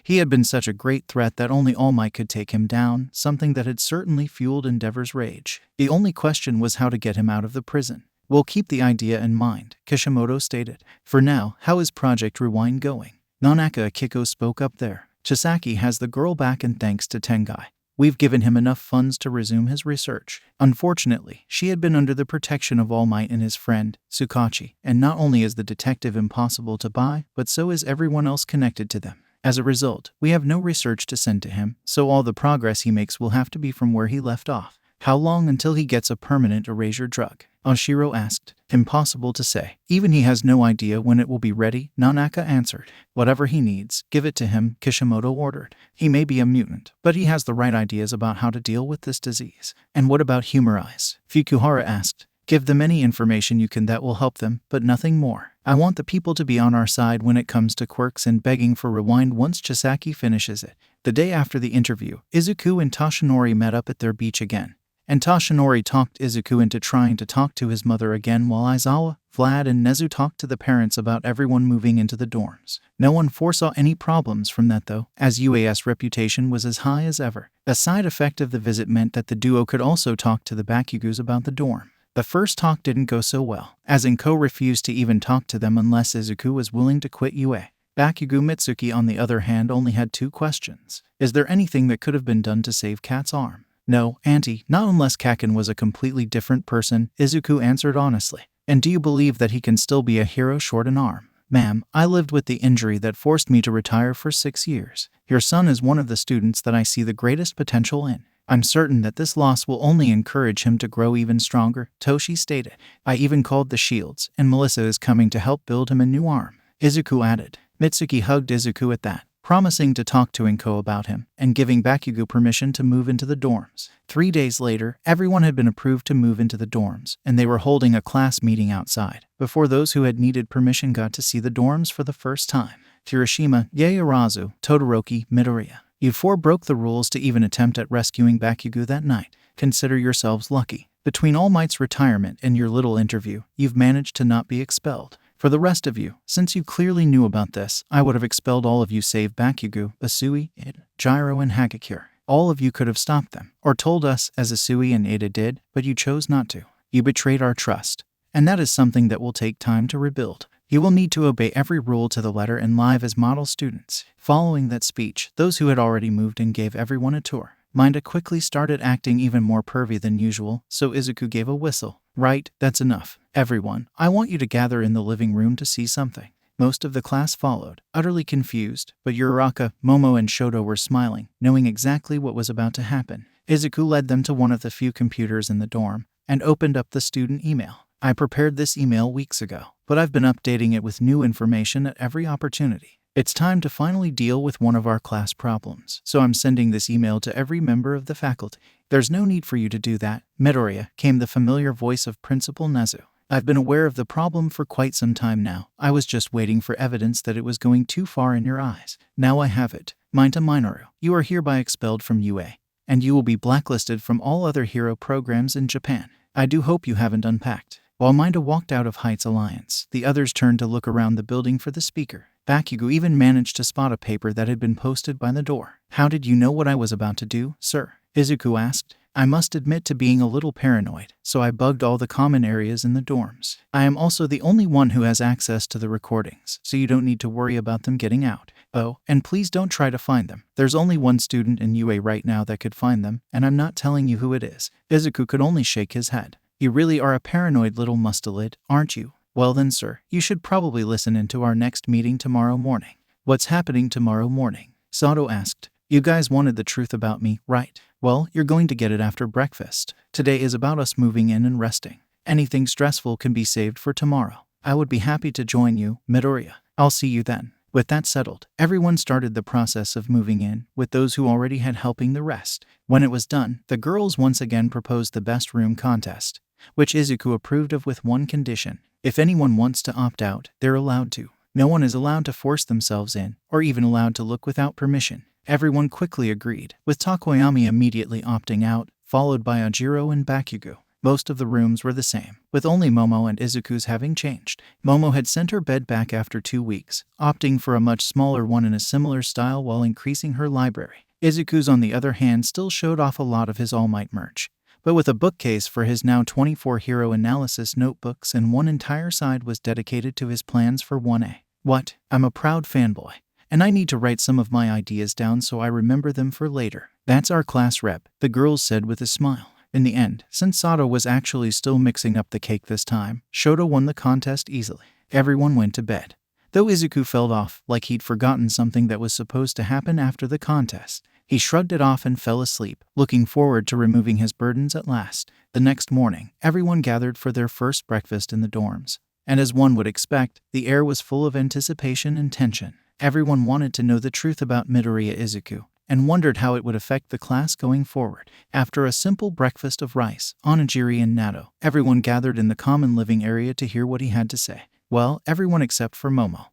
He had been such a great threat that only All Might could take him down, something that had certainly fueled Endeavor's rage. The only question was how to get him out of the prison. We'll keep the idea in mind, Kishimoto stated. For now, how is Project Rewind going? Nanaka Akiko spoke up there. Chisaki has the girl back and thanks to Tengai, we've given him enough funds to resume his research. Unfortunately, she had been under the protection of All Might and his friend, Tsukachi, and not only is the detective impossible to buy, but so is everyone else connected to them. As a result, we have no research to send to him, so all the progress he makes will have to be from where he left off. How long until he gets a permanent erasure drug? Oshiro asked. Impossible to say. Even he has no idea when it will be ready, Nanaka answered. Whatever he needs, give it to him, Kishimoto ordered. He may be a mutant, but he has the right ideas about how to deal with this disease. And what about Humorize? Fukuhara asked. Give them any information you can that will help them, but nothing more. I want the people to be on our side when it comes to quirks and begging for rewind once Chisaki finishes it. The day after the interview, Izuku and Toshinori met up at their beach again. And Toshinori talked Izuku into trying to talk to his mother again while Aizawa, Vlad, and Nezu talked to the parents about everyone moving into the dorms. No one foresaw any problems from that though, as UAS reputation was as high as ever. A side effect of the visit meant that the duo could also talk to the Bakugus about the dorm. The first talk didn't go so well, as Inko refused to even talk to them unless Izuku was willing to quit UA. Bakugo Mitsuki, on the other hand, only had 2 questions. Is there anything that could have been done to save Kat's arm? No, Auntie, not unless Kaken was a completely different person, Izuku answered honestly. And do you believe that he can still be a hero short an arm? Ma'am, I lived with the injury that forced me to retire for 6 years. Your son is one of the students that I see the greatest potential in. I'm certain that this loss will only encourage him to grow even stronger, Toshi stated. I even called the Shields, and Melissa is coming to help build him a new arm, Izuku added. Mitsuki hugged Izuku at that, promising to talk to Inko about him, and giving Bakugo permission to move into the dorms. 3 days later, everyone had been approved to move into the dorms, and they were holding a class meeting outside, before those who had needed permission got to see the dorms for the first time. Kirishima, Yaoyorozu, Todoroki, Midoriya. You 4 broke the rules to even attempt at rescuing Bakugo that night. Consider yourselves lucky. Between All Might's retirement and your little interview, you've managed to not be expelled. For the rest of you, since you clearly knew about this, I would have expelled all of you save Bakugo, Asui, Ida, Gyro, and Hagakure. All of you could have stopped them, or told us, as Asui and Ada did, but you chose not to. You betrayed our trust, and that is something that will take time to rebuild. You will need to obey every rule to the letter and live as model students. Following that speech, those who had already moved in gave everyone a tour. Minda quickly started acting even more pervy than usual, so Izuku gave a whistle. Right, that's enough. Everyone, I want you to gather in the living room to see something. Most of the class followed, utterly confused, but Uraraka, Momo, and Shoto were smiling, knowing exactly what was about to happen. Izuku led them to one of the few computers in the dorm, and opened up the student email. I prepared this email weeks ago, but I've been updating it with new information at every opportunity. It's time to finally deal with one of our class problems, so I'm sending this email to every member of the faculty. There's no need for you to do that, Midoriya, came the familiar voice of Principal Nezu. I've been aware of the problem for quite some time now. I was just waiting for evidence that it was going too far in your eyes. Now I have it. Mineta Minoru, you are hereby expelled from UA, and you will be blacklisted from all other hero programs in Japan. I do hope you haven't unpacked. While Mineta walked out of Heights Alliance, the others turned to look around the building for the speaker. Bakugo even managed to spot a paper that had been posted by the door. How did you know what I was about to do, sir? Izuku asked. I must admit to being a little paranoid, so I bugged all the common areas in the dorms. I am also the only one who has access to the recordings, so you don't need to worry about them getting out. Oh, and please don't try to find them. There's only one student in UA right now that could find them, and I'm not telling you who it is. Izuku could only shake his head. You really are a paranoid little mustelid, aren't you? Well then, sir, you should probably listen into our next meeting tomorrow morning. What's happening tomorrow morning? Sato asked. You guys wanted the truth about me, right? Well, you're going to get it after breakfast. Today is about us moving in and resting. Anything stressful can be saved for tomorrow. I would be happy to join you, Midoriya. I'll see you then. With that settled, everyone started the process of moving in, with those who already had helping the rest. When it was done, the girls once again proposed the best room contest, which Izuku approved of with one condition. If anyone wants to opt out, they're allowed to. No one is allowed to force themselves in, or even allowed to look without permission. Everyone quickly agreed, with Tokoyami immediately opting out, followed by Ojiro and Bakugo. Most of the rooms were the same, with only Momo and Izuku's having changed. Momo had sent her bed back after 2 weeks, opting for a much smaller one in a similar style while increasing her library. Izuku's, on the other hand, still showed off a lot of his All Might merch, but with a bookcase for his now 24 hero analysis notebooks, and one entire side was dedicated to his plans for 1A. What? I'm a proud fanboy, and I need to write some of my ideas down so I remember them for later. That's our class rep, the girls said with a smile. In the end, since Sato was actually still mixing up the cake this time, Shoto won the contest easily. Everyone went to bed, though Izuku felt off like he'd forgotten something that was supposed to happen after the contest. He shrugged it off and fell asleep, looking forward to removing his burdens at last. The next morning, everyone gathered for their first breakfast in the dorms, and as one would expect, the air was full of anticipation and tension. Everyone wanted to know the truth about Midoriya Izuku, and wondered how it would affect the class going forward. After a simple breakfast of rice, onigiri and natto, everyone gathered in the common living area to hear what he had to say. Well, everyone except for Momo,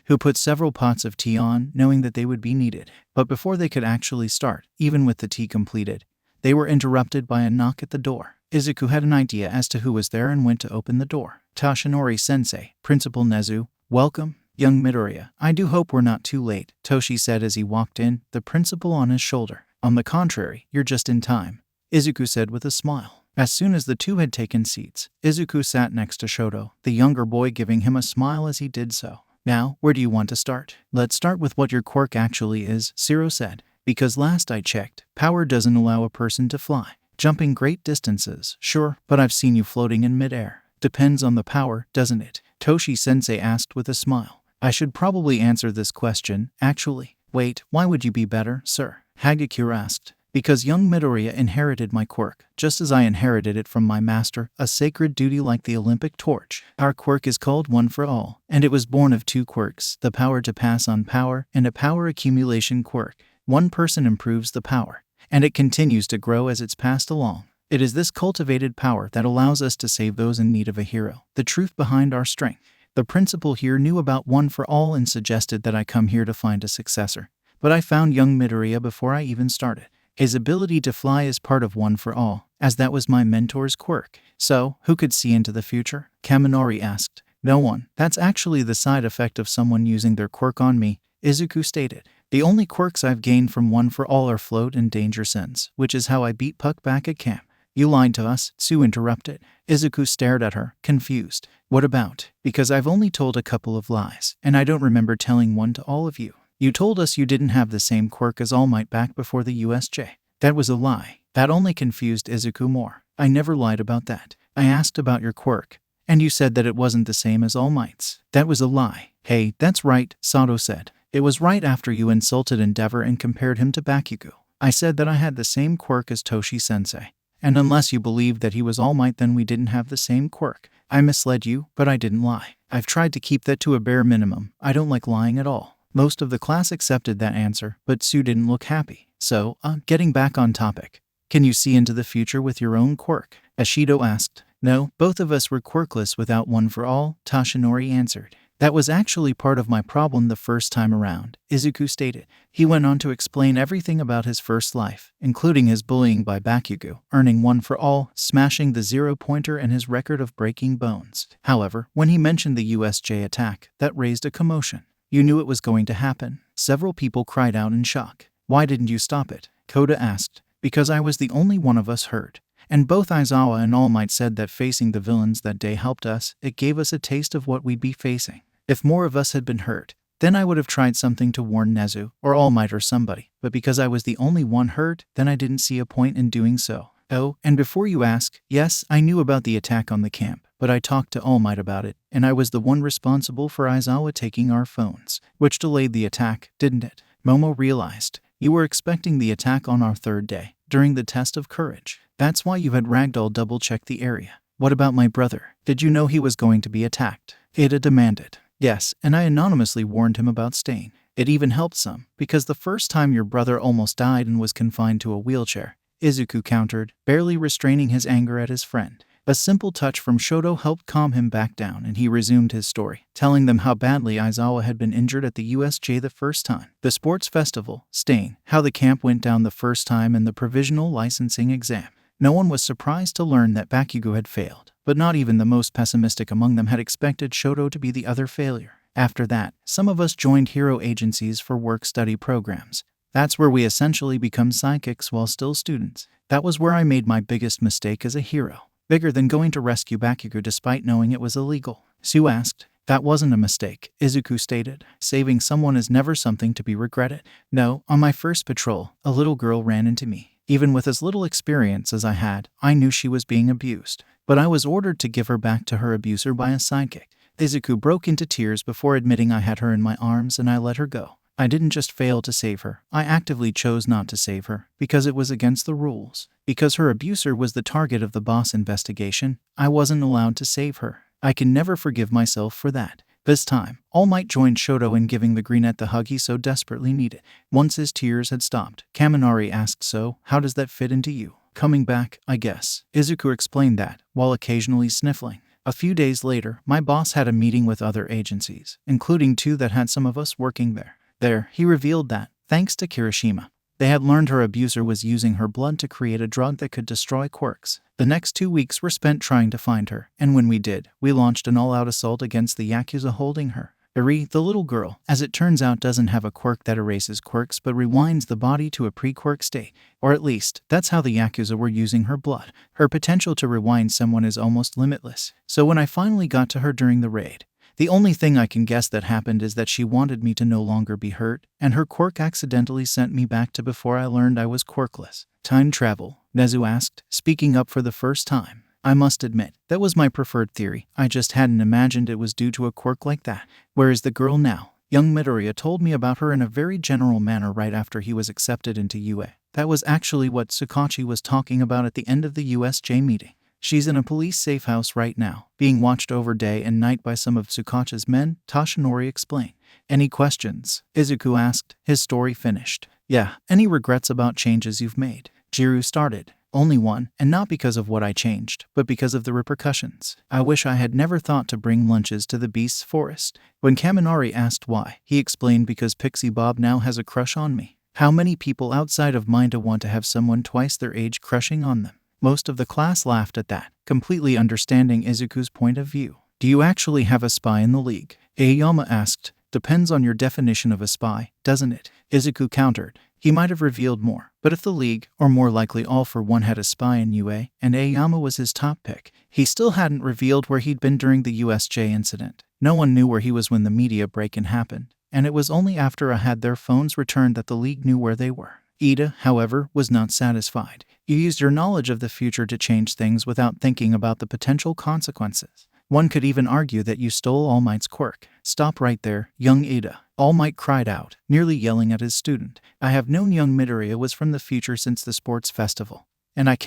who put several pots of tea on, knowing that they would be needed. But before they could actually start, even with the tea completed, they were interrupted by a knock at the door. Izuku had an idea as to who was there and went to open the door. Toshinori-sensei, Principal Nezu, welcome. Young Midoriya, I do hope we're not too late, Toshi said as he walked in, the principal on his shoulder. On the contrary, you're just in time, Izuku said with a smile. As soon as the two had taken seats, Izuku sat next to Shoto, the younger boy, giving him a smile as he did so. Now, where do you want to start? Let's start with what your quirk actually is, Shiro said. Because last I checked, power doesn't allow a person to fly. Jumping great distances, sure, but I've seen you floating in midair. Depends on the power, doesn't it? Toshi-sensei asked with a smile. I should probably answer this question, actually. Wait, why would you be better, sir? Hagakure asked. Because young Midoriya inherited my quirk, just as I inherited it from my master, a sacred duty like the Olympic torch. Our quirk is called One for All, and it was born of 2 quirks, the power to pass on power and a power accumulation quirk. One person improves the power, and it continues to grow as it's passed along. It is this cultivated power that allows us to save those in need of a hero, the truth behind our strength. The principal here knew about One for All and suggested that I come here to find a successor, but I found young Midoriya before I even started. His ability to fly is part of One for All, as that was my mentor's quirk. So, who could see into the future? Kaminari asked. No one. That's actually the side effect of someone using their quirk on me, Izuku stated. The only quirks I've gained from One for All are Float and Danger Sense, which is how I beat Puck back at camp. You lied to us, Tsu interrupted. Izuku stared at her, confused. What about? Because I've only told a couple of lies, and I don't remember telling one to all of you. You told us you didn't have the same quirk as All Might back before the USJ. That was a lie. That only confused Izuku more. I never lied about that. I asked about your quirk, and you said that it wasn't the same as All Might's. That was a lie. Hey, that's right, Sato said. It was right after you insulted Endeavor and compared him to Bakugo. I said that I had the same quirk as Toshi-sensei, And unless you believed that he was All Might, then we didn't have the same quirk. I misled you, but I didn't lie. I've tried to keep that to a bare minimum. I don't like lying at all. Most of the class accepted that answer, but Sue didn't look happy. So, getting back on topic. Can you see into the future with your own quirk? Ashido asked. No, both of us were quirkless without one for all, Toshinori answered. That was actually part of my problem the first time around, Izuku stated. He went on to explain everything about his first life, including his bullying by Bakugo, earning one for all, smashing the zero-pointer, and his record of breaking bones. However, when he mentioned the USJ attack, that raised a commotion. You knew it was going to happen. Several people cried out in shock. Why didn't you stop it? Koda asked. Because I was the only one of us hurt. And both Aizawa and All Might said that facing the villains that day helped us. It gave us a taste of what we'd be facing. If more of us had been hurt, then I would have tried something to warn Nezu, or All Might or somebody. But because I was the only one hurt, then I didn't see a point in doing so. Oh, and before you ask, yes, I knew about the attack on the camp, but I talked to All Might about it, and I was the one responsible for Aizawa taking our phones, which delayed the attack, didn't it? Momo realized. You were expecting the attack on our third day, during the test of courage. That's why you had Ragdoll double-checked the area. What about my brother? Did you know he was going to be attacked? Ida demanded. Yes, and I anonymously warned him about staying. It even helped some, because the first time your brother almost died and was confined to a wheelchair, Izuku countered, barely restraining his anger at his friend. A simple touch from Shoto helped calm him back down, and he resumed his story, telling them how badly Aizawa had been injured at the USJ the first time, the sports festival, staying, how the camp went down the first time, and the provisional licensing exam. No one was surprised to learn that Bakugo had failed, but not even the most pessimistic among them had expected Shoto to be the other failure. After that, some of us joined hero agencies for work-study programs. That's where we essentially become psychics while still students. That was where I made my biggest mistake as a hero. Bigger than going to rescue Bakugo despite knowing it was illegal. Sue asked. That wasn't a mistake, Izuku stated. Saving someone is never something to be regretted. No, on my first patrol, a little girl ran into me. Even with as little experience as I had, I knew she was being abused. But I was ordered to give her back to her abuser by a sidekick. Izuku broke into tears before admitting I had her in my arms and I let her go. I didn't just fail to save her. I actively chose not to save her, because it was against the rules. Because her abuser was the target of the boss investigation, I wasn't allowed to save her. I can never forgive myself for that. This time, All Might joined Shoto in giving the Greenette the hug he so desperately needed. Once his tears had stopped, Kaminari asked, so, how does that fit into you? Coming back, I guess. Izuku explained that, while occasionally sniffling. A few days later, my boss had a meeting with other agencies, including 2 that had some of us working there. There, he revealed that, thanks to Kirishima, they had learned her abuser was using her blood to create a drug that could destroy quirks. The next 2 weeks were spent trying to find her, and when we did, we launched an all-out assault against the Yakuza holding her. Eri, the little girl, as it turns out, doesn't have a quirk that erases quirks but rewinds the body to a pre-quirk state. Or at least, that's how the Yakuza were using her blood. Her potential to rewind someone is almost limitless. So when I finally got to her during the raid, the only thing I can guess that happened is that she wanted me to no longer be hurt, and her quirk accidentally sent me back to before I learned I was quirkless. Time travel? Nezu asked, speaking up for the first time. I must admit, that was my preferred theory. I just hadn't imagined it was due to a quirk like that. Where is the girl now? Young Midoriya told me about her in a very general manner right after he was accepted into UA. That was actually what Tsukachi was talking about at the end of the USJ meeting. She's in a police safe house right now, being watched over day and night by some of Tsukachi's men, Toshinori explained. Any questions? Izuku asked, his story finished. Yeah, any regrets about changes you've made? Jiru started. Only one, and not because of what I changed, but because of the repercussions. I wish I had never thought to bring lunches to the Beast's Forest. When Kaminari asked why, he explained because Pixie Bob now has a crush on me. How many people outside of Minda want to have someone twice their age crushing on them? Most of the class laughed at that, completely understanding Izuku's point of view. Do you actually have a spy in the league? Aoyama asked. Depends on your definition of a spy, doesn't it? Izuku countered. He might have revealed more, but if the league, or more likely All for One, had a spy in UA, and Aoyama was his top pick, he still hadn't revealed where he'd been during the USJ incident. No one knew where he was when the media break-in happened, and it was only after I had their phones returned that the league knew where they were. Ida, however, was not satisfied. You used your knowledge of the future to change things without thinking about the potential consequences. One could even argue that you stole All Might's quirk. Stop right there, young Ida. All Might cried out, nearly yelling at his student. I have known young Midoriya was from the future since the sports festival. and I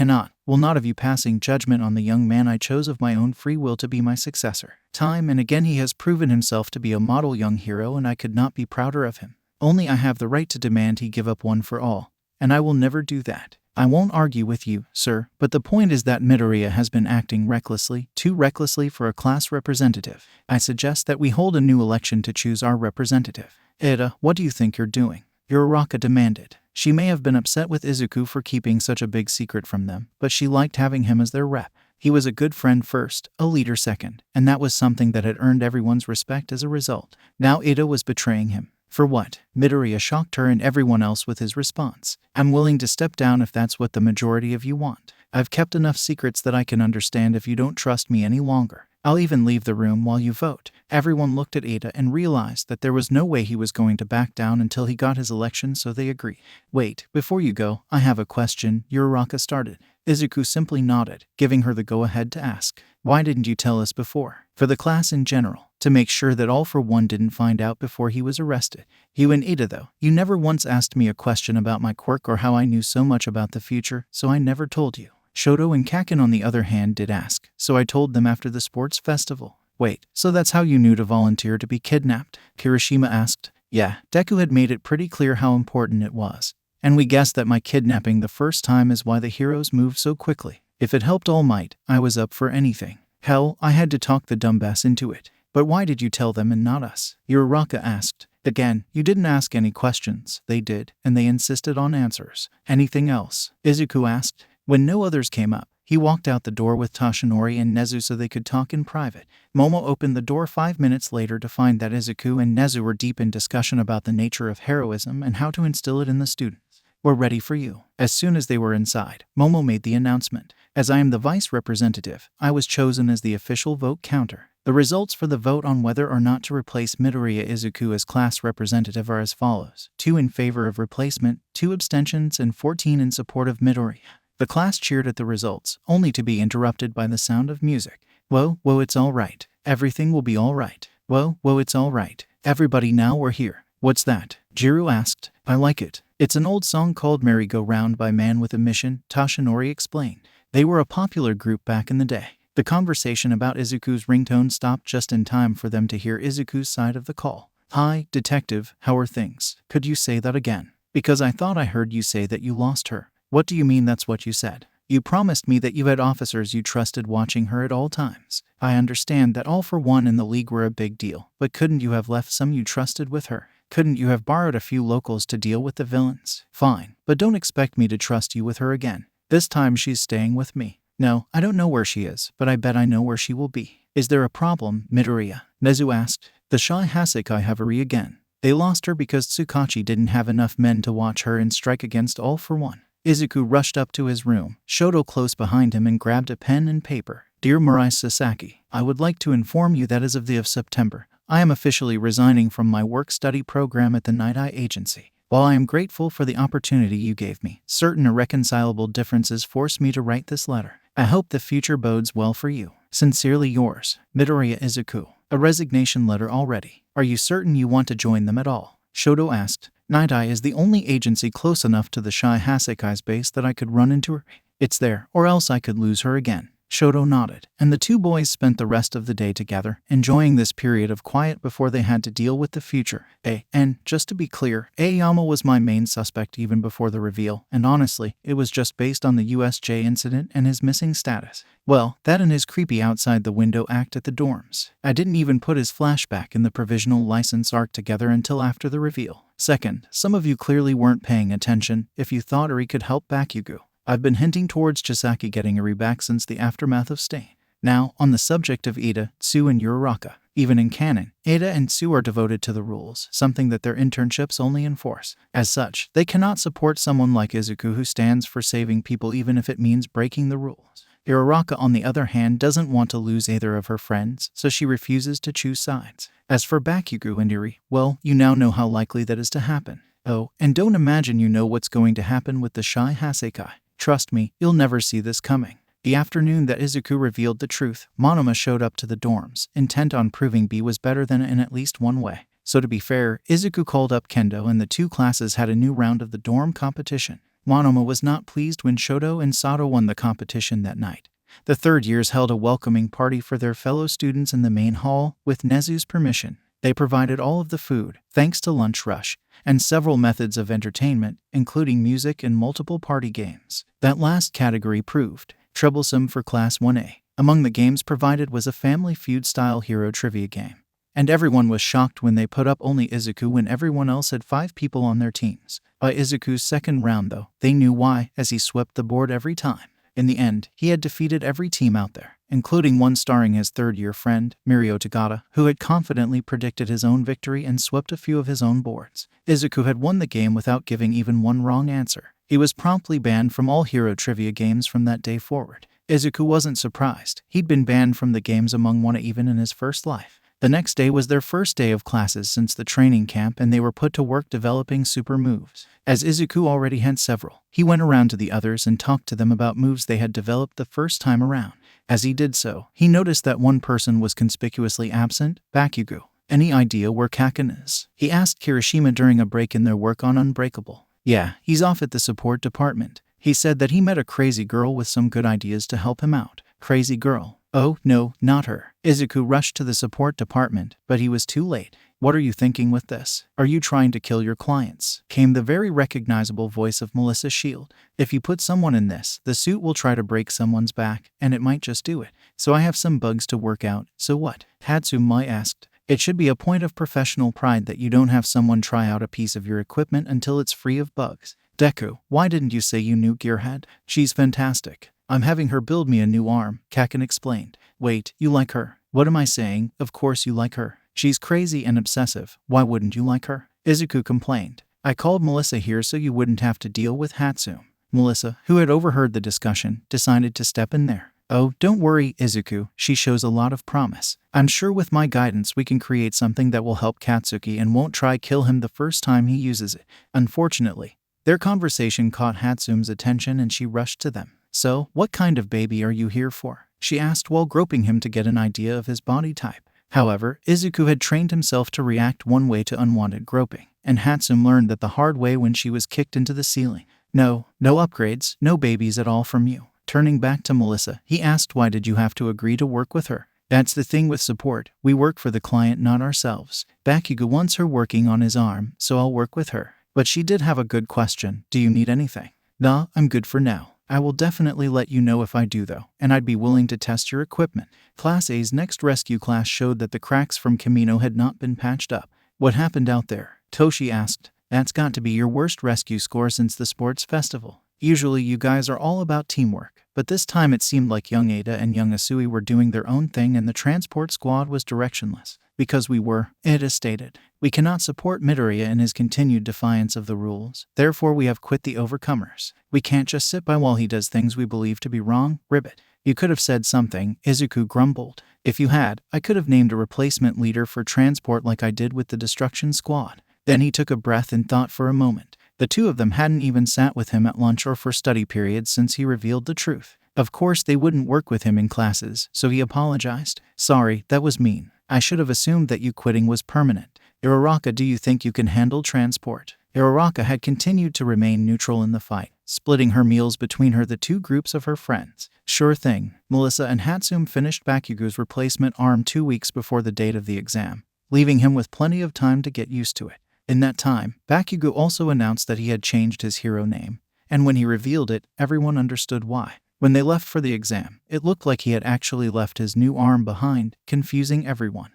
will not have you passing judgment on the young man I chose of my own free will to be my successor. Time and again he has proven himself to be a model young hero, and I could not be prouder of him. Only I have the right to demand he give up one for all, and I will never do that. I won't argue with you, sir, but the point is that Midoriya has been acting recklessly, too recklessly for a class representative. I suggest that we hold a new election to choose our representative. Ida, what do you think you're doing? Uraraka demanded. She may have been upset with Izuku for keeping such a big secret from them, but she liked having him as their rep. He was a good friend first, a leader second, and that was something that had earned everyone's respect as a result. Now Ida was betraying him. For what? Midoriya shocked her and everyone else with his response. I'm willing to step down if that's what the majority of you want. I've kept enough secrets that I can understand if you don't trust me any longer. I'll even leave the room while you vote. Everyone looked at Ida and realized that there was no way he was going to back down until he got his election, so they agreed. Wait, before you go, I have a question, Uraraka started. Izuku simply nodded, giving her the go-ahead to ask. Why didn't you tell us before? For the class in general, to make sure that all for one didn't find out before he was arrested. You and Ida though, you never once asked me a question about my quirk or how I knew so much about the future, so I never told you. Shoto and Kaken on the other hand did ask, so I told them after the sports festival. Wait, so that's how you knew to volunteer to be kidnapped? Kirishima asked. Yeah, Deku had made it pretty clear how important it was. And we guessed that my kidnapping the first time is why the heroes moved so quickly. If it helped All Might, I was up for anything. Hell, I had to talk the dumbass into it. But why did you tell them and not us? Uraraka asked. Again, you didn't ask any questions. They did, and they insisted on answers. Anything else? Izuku asked. When no others came up, he walked out the door with Toshinori and Nezu so they could talk in private. Momo opened the door 5 minutes later to find that Izuku and Nezu were deep in discussion about the nature of heroism and how to instill it in the students. We're ready for you. As soon as they were inside, Momo made the announcement. As I am the vice representative, I was chosen as the official vote counter. The results for the vote on whether or not to replace Midoriya Izuku as class representative are as follows. 2 in favor of replacement, 2 abstentions, and 14 in support of Midoriya. The class cheered at the results, only to be interrupted by the sound of music. Whoa, it's all right. Everything will be all right. Whoa, it's all right. Everybody now we're here. What's that? Jiro asked. I like it. It's an old song called Merry Go Round by Man with a Mission, Toshinori explained. They were a popular group back in the day. The conversation about Izuku's ringtone stopped just in time for them to hear Izuku's side of the call. Hi, detective, how are things? Could you say that again? Because I thought I heard you say that you lost her. What do you mean that's what you said? You promised me that you had officers you trusted watching her at all times. I understand that All for One in the league were a big deal, but couldn't you have left some you trusted with her? Couldn't you have borrowed a few locals to deal with the villains? Fine, but don't expect me to trust you with her again. This time she's staying with me. No, I don't know where she is, but I bet I know where she will be. Is there a problem, Midoriya? Nezu asked. The Shy Hasekai have her again. They lost her because Tsukachi didn't have enough men to watch her and strike against All for One. Izuku rushed up to his room, Shoto close behind him, and grabbed a pen and paper. Dear Murai Sasaki, I would like to inform you that as of the of September, I am officially resigning from my work-study program at the Night Eye Agency. While I am grateful for the opportunity you gave me, certain irreconcilable differences force me to write this letter. I hope the future bodes well for you. Sincerely yours, Midoriya Izuku. A resignation letter already. Are you certain you want to join them at all? Shoto asked. Night Eye is the only agency close enough to the Shy Hasekai's base that I could run into her. It's there, or else I could lose her again. Shoto nodded, and the two boys spent the rest of the day together, enjoying this period of quiet before they had to deal with the future. And, just to be clear, Aoyama was my main suspect even before the reveal, and honestly, it was just based on the USJ incident and his missing status. Well, that and his creepy outside-the-window act at the dorms. I didn't even put his flashback in the provisional license arc together until after the reveal. Second, some of you clearly weren't paying attention if you thought Eri could help Bakugo. I've been hinting towards Chisaki getting Eri back since the aftermath of Stain. Now, on the subject of Ida, Tsu, and Uraraka, even in canon, Ida and Tsu are devoted to the rules, something that their internships only enforce. As such, they cannot support someone like Izuku who stands for saving people even if it means breaking the rules. Uraraka, on the other hand, doesn't want to lose either of her friends, so she refuses to choose sides. As for Bakugo and Eri, well, you now know how likely that is to happen. Oh, and don't imagine you know what's going to happen with the Shy Hasekai. Trust me, you'll never see this coming. The afternoon that Izuku revealed the truth, Monoma showed up to the dorms, intent on proving B was better than in at least one way. So to be fair, Izuku called up Kendo and the two classes had a new round of the dorm competition. Wanoma was not pleased when Shoto and Sato won the competition that night. The third years held a welcoming party for their fellow students in the main hall, with Nezu's permission. They provided all of the food, thanks to lunch rush, and several methods of entertainment, including music and multiple party games. That last category proved troublesome for Class 1A. Among the games provided was a Family Feud-style hero trivia game. And everyone was shocked when they put up only Izuku when everyone else had 5 people on their teams. By Izuku's second round though, they knew why, as he swept the board every time. In the end, he had defeated every team out there, including one starring his third-year friend, Mirio Tagata, who had confidently predicted his own victory and swept a few of his own boards. Izuku had won the game without giving even one wrong answer. He was promptly banned from all hero trivia games from that day forward. Izuku wasn't surprised. He'd been banned from the games among WhatIf even in his first life. The next day was their first day of classes since the training camp, and they were put to work developing super moves. As Izuku already had several, he went around to the others and talked to them about moves they had developed the first time around. As he did so, he noticed that one person was conspicuously absent, Bakugo. Any idea where Kaken is? He asked Kirishima during a break in their work on Unbreakable. Yeah, he's off at the support department. He said that he met a crazy girl with some good ideas to help him out. Crazy girl? Oh, no, not her. Izuku rushed to the support department, but he was too late. What are you thinking with this? Are you trying to kill your clients? Came the very recognizable voice of Melissa Shield. If you put someone in this, the suit will try to break someone's back, and it might just do it. So I have some bugs to work out, so what? Hatsumai asked. It should be a point of professional pride that you don't have someone try out a piece of your equipment until it's free of bugs. Deku, why didn't you say you knew Gearhead? She's fantastic. I'm having her build me a new arm, Kaken explained. Wait, you like her? What am I saying? Of course you like her. She's crazy and obsessive. Why wouldn't you like her? Izuku complained. I called Melissa here so you wouldn't have to deal with Hatsum. Melissa, who had overheard the discussion, decided to step in there. Oh, don't worry, Izuku. She shows a lot of promise. I'm sure with my guidance we can create something that will help Katsuki and won't try kill him the first time he uses it. Unfortunately, their conversation caught Hatsum's attention and she rushed to them. So, what kind of baby are you here for? She asked while groping him to get an idea of his body type. However, Izuku had trained himself to react one way to unwanted groping, and Hatsum learned that the hard way when she was kicked into the ceiling. No upgrades, no babies at all from you. Turning back to Melissa, he asked why did you have to agree to work with her? That's the thing with support. We work for the client, not ourselves. Bakugo wants her working on his arm, so I'll work with her. But she did have a good question. Do you need anything? Nah, I'm good for now. I will definitely let you know if I do though, and I'd be willing to test your equipment. Class A's next rescue class showed that the cracks from Kamino had not been patched up. What happened out there? Toshi asked. That's got to be your worst rescue score since the sports festival. Usually you guys are all about teamwork, but this time it seemed like young Ada and young Asui were doing their own thing and the transport squad was directionless. Because we were, Ada stated. We cannot support Midoriya in his continued defiance of the rules, therefore we have quit the Overcomers. We can't just sit by while he does things we believe to be wrong, Ribbit. You could have said something, Izuku grumbled. If you had, I could have named a replacement leader for transport like I did with the Destruction Squad. Then he took a breath and thought for a moment. The two of them hadn't even sat with him at lunch or for study periods since he revealed the truth. Of course they wouldn't work with him in classes, so he apologized. Sorry, that was mean. I should have assumed that you quitting was permanent. Uraraka, do you think you can handle transport? Uraraka had continued to remain neutral in the fight, splitting her meals between the two groups of her friends. Sure thing. Melissa and Hatsum finished Bakugo's replacement arm 2 weeks before the date of the exam, leaving him with plenty of time to get used to it. In that time, Bakugo also announced that he had changed his hero name, and when he revealed it, everyone understood why. When they left for the exam, it looked like he had actually left his new arm behind, confusing everyone.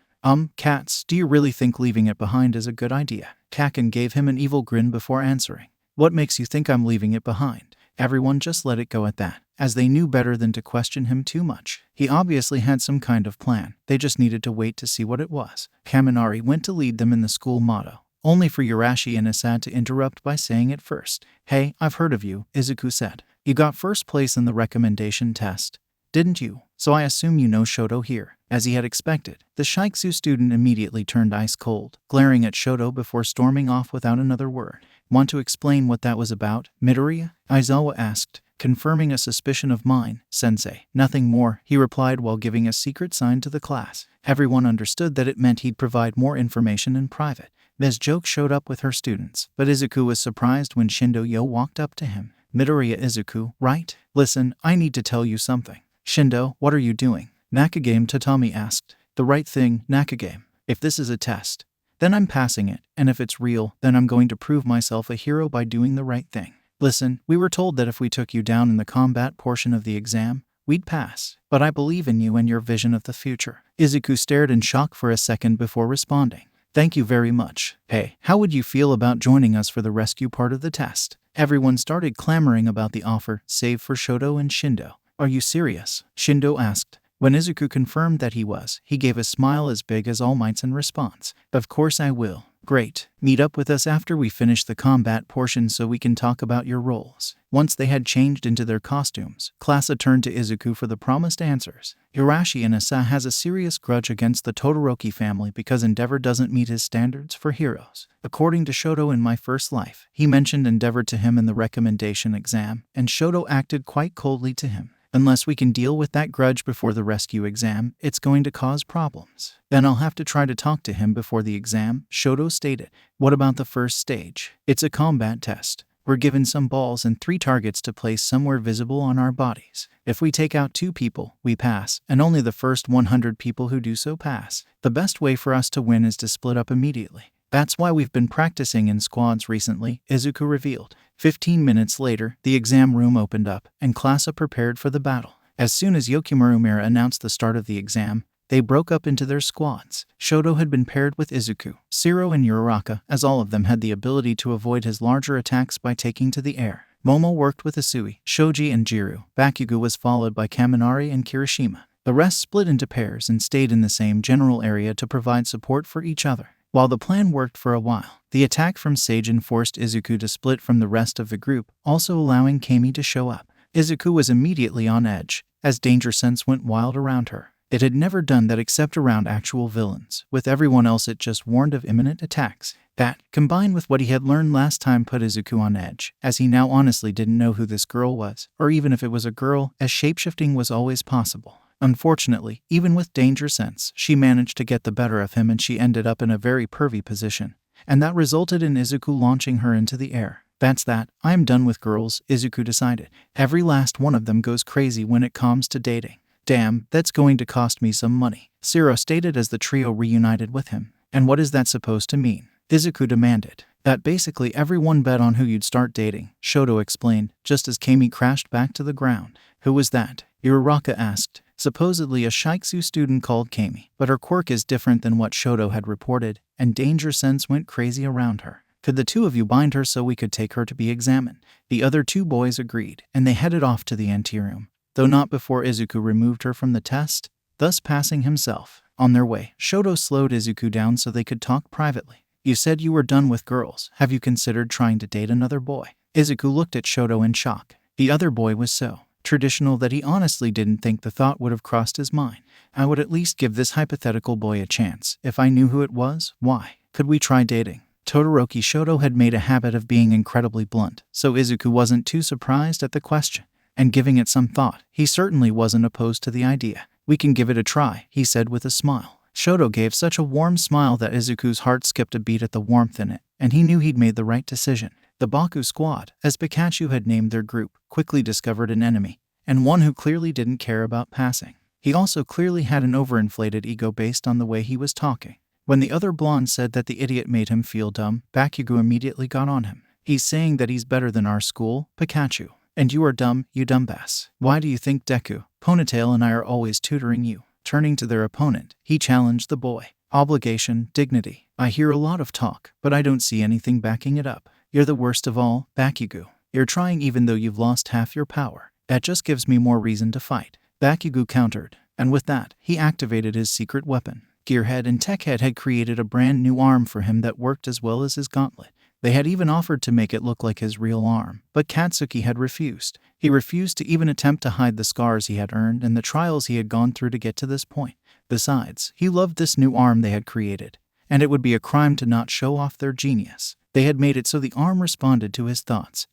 Cats, do you really think leaving it behind is a good idea? Kaken gave him an evil grin before answering. What makes you think I'm leaving it behind? Everyone just let it go at that, as they knew better than to question him too much. He obviously had some kind of plan, they just needed to wait to see what it was. Kaminari went to lead them in the school motto, only for Urashi and Asad to interrupt by saying it first. Hey, I've heard of you, Izuku said. You got first place in the recommendation test, didn't you? So I assume you know Shoto here. As he had expected, the Shiksu student immediately turned ice cold, glaring at Shoto before storming off without another word. Want to explain what that was about, Midoriya? Aizawa asked, confirming a suspicion of mine. Sensei. Nothing more, he replied while giving a secret sign to the class. Everyone understood that it meant he'd provide more information in private. Ms. Joke showed up with her students, but Izuku was surprised when Shindo Yo walked up to him. Midoriya Izuku, right? Listen, I need to tell you something. Shindo, what are you doing? Nakagame Tatami asked. The right thing, Nakagame. If this is a test, then I'm passing it, and if it's real, then I'm going to prove myself a hero by doing the right thing. Listen, we were told that if we took you down in the combat portion of the exam, we'd pass. But I believe in you and your vision of the future. Izuku stared in shock for a second before responding. Thank you very much. Hey, how would you feel about joining us for the rescue part of the test? Everyone started clamoring about the offer, save for Shoto and Shindo. Are you serious? Shindo asked. When Izuku confirmed that he was, he gave a smile as big as All Might's in response. Of course I will. Great. Meet up with us after we finish the combat portion so we can talk about your roles. Once they had changed into their costumes, Klasa turned to Izuku for the promised answers. Hirashi Inasa has a serious grudge against the Todoroki family because Endeavor doesn't meet his standards for heroes. According to Shoto in My First Life, he mentioned Endeavor to him in the recommendation exam, and Shoto acted quite coldly to him. Unless we can deal with that grudge before the rescue exam, it's going to cause problems. Then I'll have to try to talk to him before the exam, Shoto stated. What about the first stage? It's a combat test. We're given some balls and 3 targets to place somewhere visible on our bodies. If we take out 2 people, we pass, and only the first 100 people who do so pass. The best way for us to win is to split up immediately. That's why we've been practicing in squads recently, Izuku revealed. 15 minutes later, the exam room opened up, and Klasa prepared for the battle. As soon as Yokimaru announced the start of the exam, they broke up into their squads. Shoto had been paired with Izuku, Shiro and Uraraka, as all of them had the ability to avoid his larger attacks by taking to the air. Momo worked with Isui, Shoji and Jiru. Bakugo was followed by Kaminari and Kirishima. The rest split into pairs and stayed in the same general area to provide support for each other. While the plan worked for a while, the attack from Seijin forced Izuku to split from the rest of the group, also allowing Kami to show up. Izuku was immediately on edge, as danger sense went wild around her. It had never done that except around actual villains. With everyone else it just warned of imminent attacks. That, combined with what he had learned last time, put Izuku on edge, as he now honestly didn't know who this girl was, or even if it was a girl, as shapeshifting was always possible. Unfortunately, even with danger sense, she managed to get the better of him and she ended up in a very pervy position. And that resulted in Izuku launching her into the air. That's that. I am done with girls, Izuku decided. Every last one of them goes crazy when it comes to dating. Damn, that's going to cost me some money, Shiro stated as the trio reunited with him. And what is that supposed to mean? Izuku demanded. That basically everyone bet on who you'd start dating, Shoto explained, just as Kami crashed back to the ground. Who was that? Uraraka asked. Supposedly a Shiksu student called Kami, but her quirk is different than what Shoto had reported, and danger sense went crazy around her. Could the 2 of you bind her so we could take her to be examined? The other 2 boys agreed, and they headed off to the anteroom, though not before Izuku removed her from the test, thus passing himself. On their way, Shoto slowed Izuku down so they could talk privately. You said you were done with girls. Have you considered trying to date another boy? Izuku looked at Shoto in shock. The other boy was so traditional that he honestly didn't think the thought would have crossed his mind. I would at least give this hypothetical boy a chance. If I knew who it was, why? Could we try dating? Todoroki Shoto had made a habit of being incredibly blunt, so Izuku wasn't too surprised at the question. And giving it some thought, he certainly wasn't opposed to the idea. We can give it a try, he said with a smile. Shoto gave such a warm smile that Izuku's heart skipped a beat at the warmth in it, and he knew he'd made the right decision. The Baku squad, as Pikachu had named their group, quickly discovered an enemy, and one who clearly didn't care about passing. He also clearly had an overinflated ego based on the way he was talking. When the other blonde said that the idiot made him feel dumb, Bakugo immediately got on him. He's saying that he's better than our school, Pikachu. And you are dumb, you dumbass. Why do you think Deku, Ponytail and I are always tutoring you? Turning to their opponent, he challenged the boy. Obligation, dignity. I hear a lot of talk, but I don't see anything backing it up. You're the worst of all, Bakugo. You're trying even though you've lost half your power. That just gives me more reason to fight. Bakugo countered, and with that, he activated his secret weapon. Gearhead and Techhead had created a brand new arm for him that worked as well as his gauntlet. They had even offered to make it look like his real arm, but Katsuki had refused. He refused to even attempt to hide the scars he had earned and the trials he had gone through to get to this point. Besides, he loved this new arm they had created, and it would be a crime to not show off their genius. They had made it so the arm responded to his thoughts,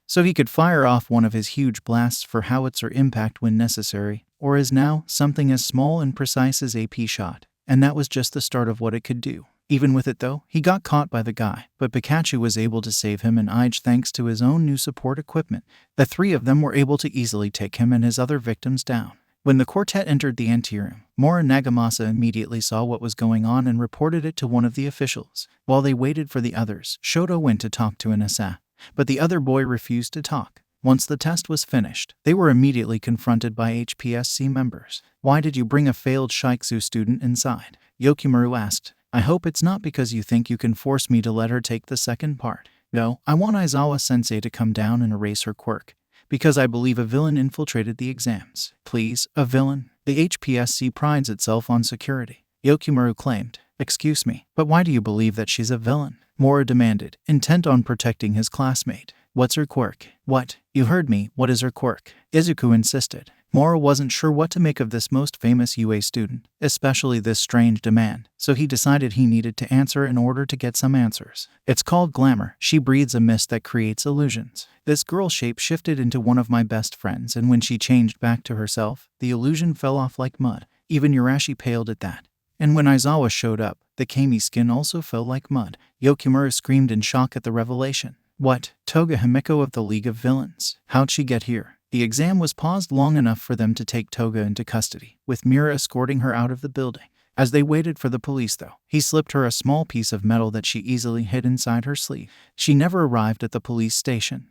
so he could fire off one of his huge blasts for howitzer impact when necessary, or as now, something as small and precise as AP shot. And that was just the start of what it could do. Even with it though, he got caught by the guy, but Pikachu was able to save him and Ige thanks to his own new support equipment. The three of them were able to easily take him and his other victims down. When the quartet entered the anteroom, Mora Nagamasa immediately saw what was going on and reported it to one of the officials. While they waited for the others, Shoto went to talk to Inasa, but the other boy refused to talk. Once the test was finished, they were immediately confronted by HPSC members. "Why did you bring a failed Shiksu student inside?" Yokimaru asked. "I hope it's not because you think you can force me to let her take the second part. No, I want Aizawa-sensei to come down and erase her quirk, because I believe a villain infiltrated the exams." "Please, a villain? The HPSC prides itself on security," Yokimaru claimed. "Excuse me, but why do you believe that she's a villain?" Mora demanded, intent on protecting his classmate. "What's her quirk?" "What? You heard me, what is her quirk?" Izuku insisted. Mora wasn't sure what to make of this most famous UA student, especially this strange demand, so he decided he needed to answer in order to get some answers. "It's called glamour. She breathes a mist that creates illusions. This girl shape shifted into one of my best friends, and when she changed back to herself, the illusion fell off like mud. Even Yurashi paled at that. And when Aizawa showed up, the Kami skin also fell like mud." Yokimaru screamed in shock at the revelation. "What? Toga Himeko of the League of Villains? How'd she get here?" The exam was paused long enough for them to take Toga into custody, with Mira escorting her out of the building. As they waited for the police though, he slipped her a small piece of metal that she easily hid inside her sleeve. She never arrived at the police station.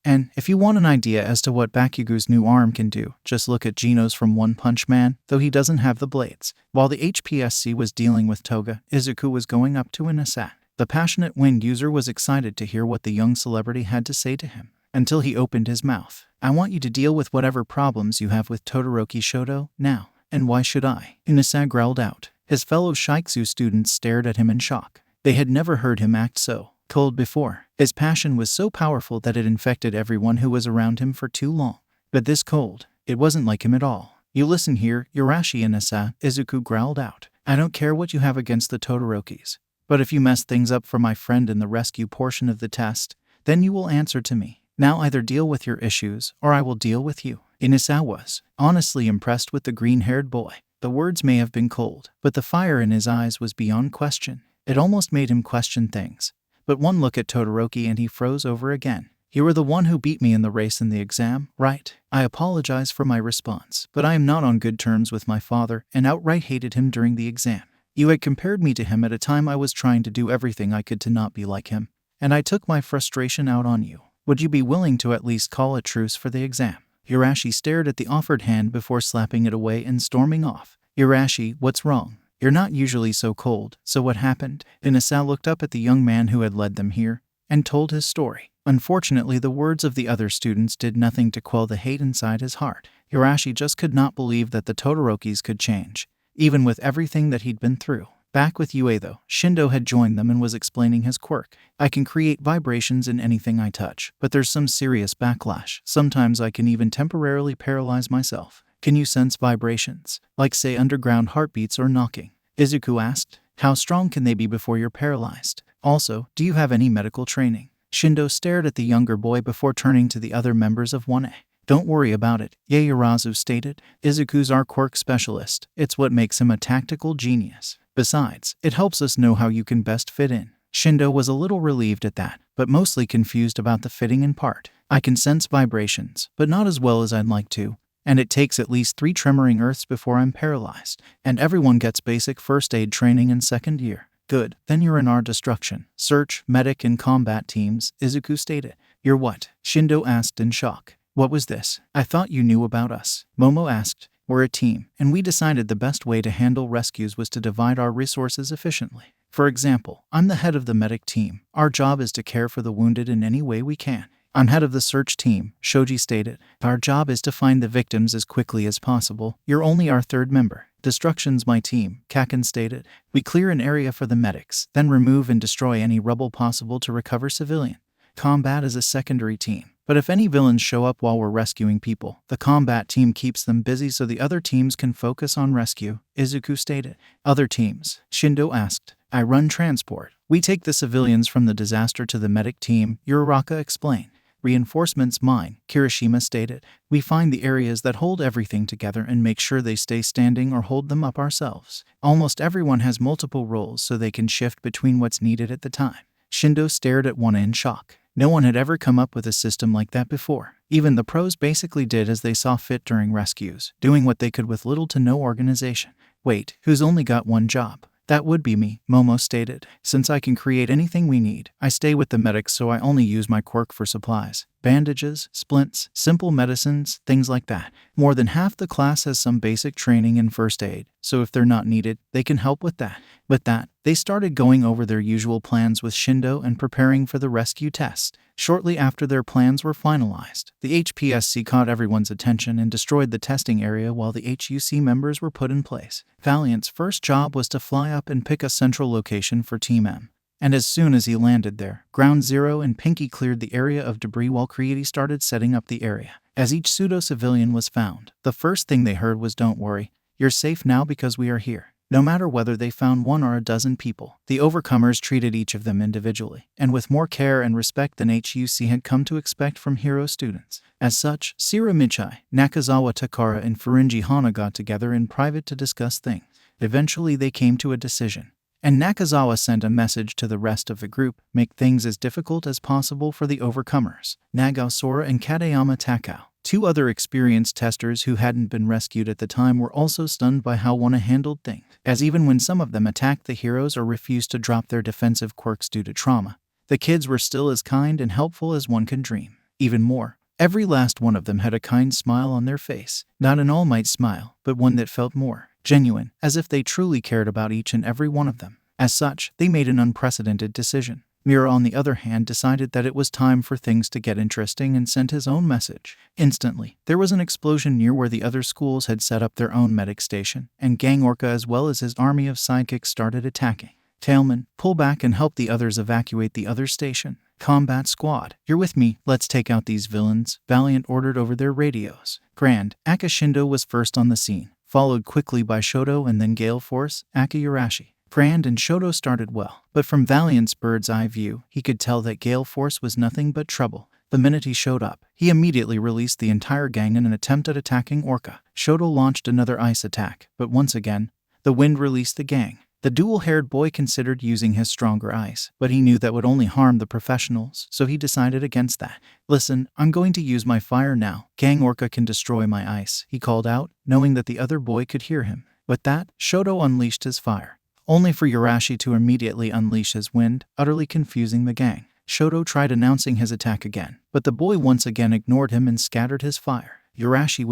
And if you want an idea as to what Bakugo's new arm can do, just look at Geno's from One Punch Man, though he doesn't have the blades. While the HPSC was dealing with Toga, Izuku was going up to Inasa. The passionate wind user was excited to hear what the young celebrity had to say to him, until he opened his mouth. "I want you to deal with whatever problems you have with Todoroki Shoto, now." "And why should I?" Inasa growled out. His fellow Shiksu students stared at him in shock. They had never heard him act so cold before. His passion was so powerful that it infected everyone who was around him for too long. But this cold, it wasn't like him at all. "You listen here, Yurashi Inasa," Izuku growled out. "I don't care what you have against the Todorokis, but if you mess things up for my friend in the rescue portion of the test, then you will answer to me. Now either deal with your issues, or I will deal with you." Inasa was honestly impressed with the green-haired boy. The words may have been cold, but the fire in his eyes was beyond question. It almost made him question things. But one look at Todoroki and he froze over again. "You were the one who beat me in the race in the exam, right? I apologize for my response, but I am not on good terms with my father and outright hated him during the exam. You had compared me to him at a time I was trying to do everything I could to not be like him, and I took my frustration out on you. Would you be willing to at least call a truce for the exam?" Yurashi stared at the offered hand before slapping it away and storming off. "Yurashi, what's wrong? You're not usually so cold, so what happened?" Inasa looked up at the young man who had led them here, and told his story. Unfortunately, the words of the other students did nothing to quell the hate inside his heart. Yurashi just could not believe that the Todorokis could change, even with everything that he'd been through. Back with UA though, Shindo had joined them and was explaining his quirk. "I can create vibrations in anything I touch, but there's some serious backlash. Sometimes I can even temporarily paralyze myself." "Can you sense vibrations? Like say underground heartbeats or knocking?" Izuku asked. "How strong can they be before you're paralyzed? Also, do you have any medical training?" Shindo stared at the younger boy before turning to the other members of 1A. "Don't worry about it," Yaoyorozu stated. "Izuku's our quirk specialist. It's what makes him a tactical genius. Besides, it helps us know how you can best fit in." Shindo was a little relieved at that, but mostly confused about the fitting in part. "I can sense vibrations, but not as well as I'd like to. And it takes at least 3 tremoring earths before I'm paralyzed. And everyone gets basic first aid training in second year." "Good, then you're in our destruction, search, medic, and combat teams," Izuku stated. "You're what?" Shindo asked in shock. "What was this? I thought you knew about us," Momo asked. "We're a team, and we decided the best way to handle rescues was to divide our resources efficiently. For example, I'm the head of the medic team. Our job is to care for the wounded in any way we can. I'm head of the search team," Shoji stated. "Our job is to find the victims as quickly as possible. You're only our third member." "Destruction's my team," Kaken stated. "We clear an area for the medics, then remove and destroy any rubble possible to recover civilian. Combat is a secondary team. But if any villains show up while we're rescuing people, the combat team keeps them busy so the other teams can focus on rescue," Izuku stated. "Other teams?" Shindo asked. "I run transport. We take the civilians from the disaster to the medic team," Uraraka explained. Reinforcements mine, Kirishima stated. We find the areas that hold everything together and make sure they stay standing or hold them up ourselves. Almost everyone has multiple roles so they can shift between what's needed at the time. Shindo stared at one in shock. No one had ever come up with a system like that before. Even the pros basically did as they saw fit during rescues, doing what they could with little to no organization. Wait, who's only got one job? That would be me, Momo stated. Since I can create anything we need, I stay with the medics so I only use my quirk for supplies. Bandages, splints, simple medicines, things like that. More than half the class has some basic training in first aid, so if they're not needed, they can help with that. With that, they started going over their usual plans with Shindo and preparing for the rescue test. Shortly after their plans were finalized, the HPSC caught everyone's attention and destroyed the testing area while the HUC members were put in place. Valiant's first job was to fly up and pick a central location for Team M. And as soon as he landed there, Ground Zero and Pinky cleared the area of debris while Creedy started setting up the area. As each pseudo-civilian was found, the first thing they heard was, "Don't worry, you're safe now because we are here." No matter whether they found one or a dozen people, the overcomers treated each of them individually, and with more care and respect than HUC had come to expect from hero students. As such, Sira Michai, Nakazawa Takara, and Furinji Hana got together in private to discuss things. Eventually they came to a decision, and Nakazawa sent a message to the rest of the group: make things as difficult as possible for the overcomers. Nagao Sora and Katayama Takao, two other experienced testers who hadn't been rescued at the time, were also stunned by how Wana handled things, as even when some of them attacked the heroes or refused to drop their defensive quirks due to trauma, the kids were still as kind and helpful as one could dream. Even more, every last one of them had a kind smile on their face, not an all-might smile, but one that felt more genuine, as if they truly cared about each and every one of them. As such, they made an unprecedented decision. Mira, on the other hand, decided that it was time for things to get interesting and sent his own message. Instantly, there was an explosion near where the other schools had set up their own medic station, and Gang Orca as well as his army of sidekicks started attacking. Tailman, pull back and help the others evacuate the other station. Combat Squad, you're with me, let's take out these villains, Valiant ordered over their radios. Grand, Akashindo was first on the scene, followed quickly by Shoto and then Gale Force, Akiyurashi. Grand and Shoto started well, but from Valiant's bird's eye view, he could tell that Gale Force was nothing but trouble. The minute he showed up, he immediately released the entire gang in an attempt at attacking Orca. Shoto launched another ice attack, but once again, the wind released the gang. The dual-haired boy considered using his stronger ice, but he knew that would only harm the professionals, so he decided against that. Listen, I'm going to use my fire now. Gang Orca can destroy my ice, he called out, knowing that the other boy could hear him. With that, Shoto unleashed his fire, only for Yurashi to immediately unleash his wind, utterly confusing the gang. Shoto tried announcing his attack again, but the boy once again ignored him and scattered his fire. Yurashi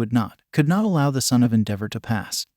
could not allow the Son of Endeavor to pass.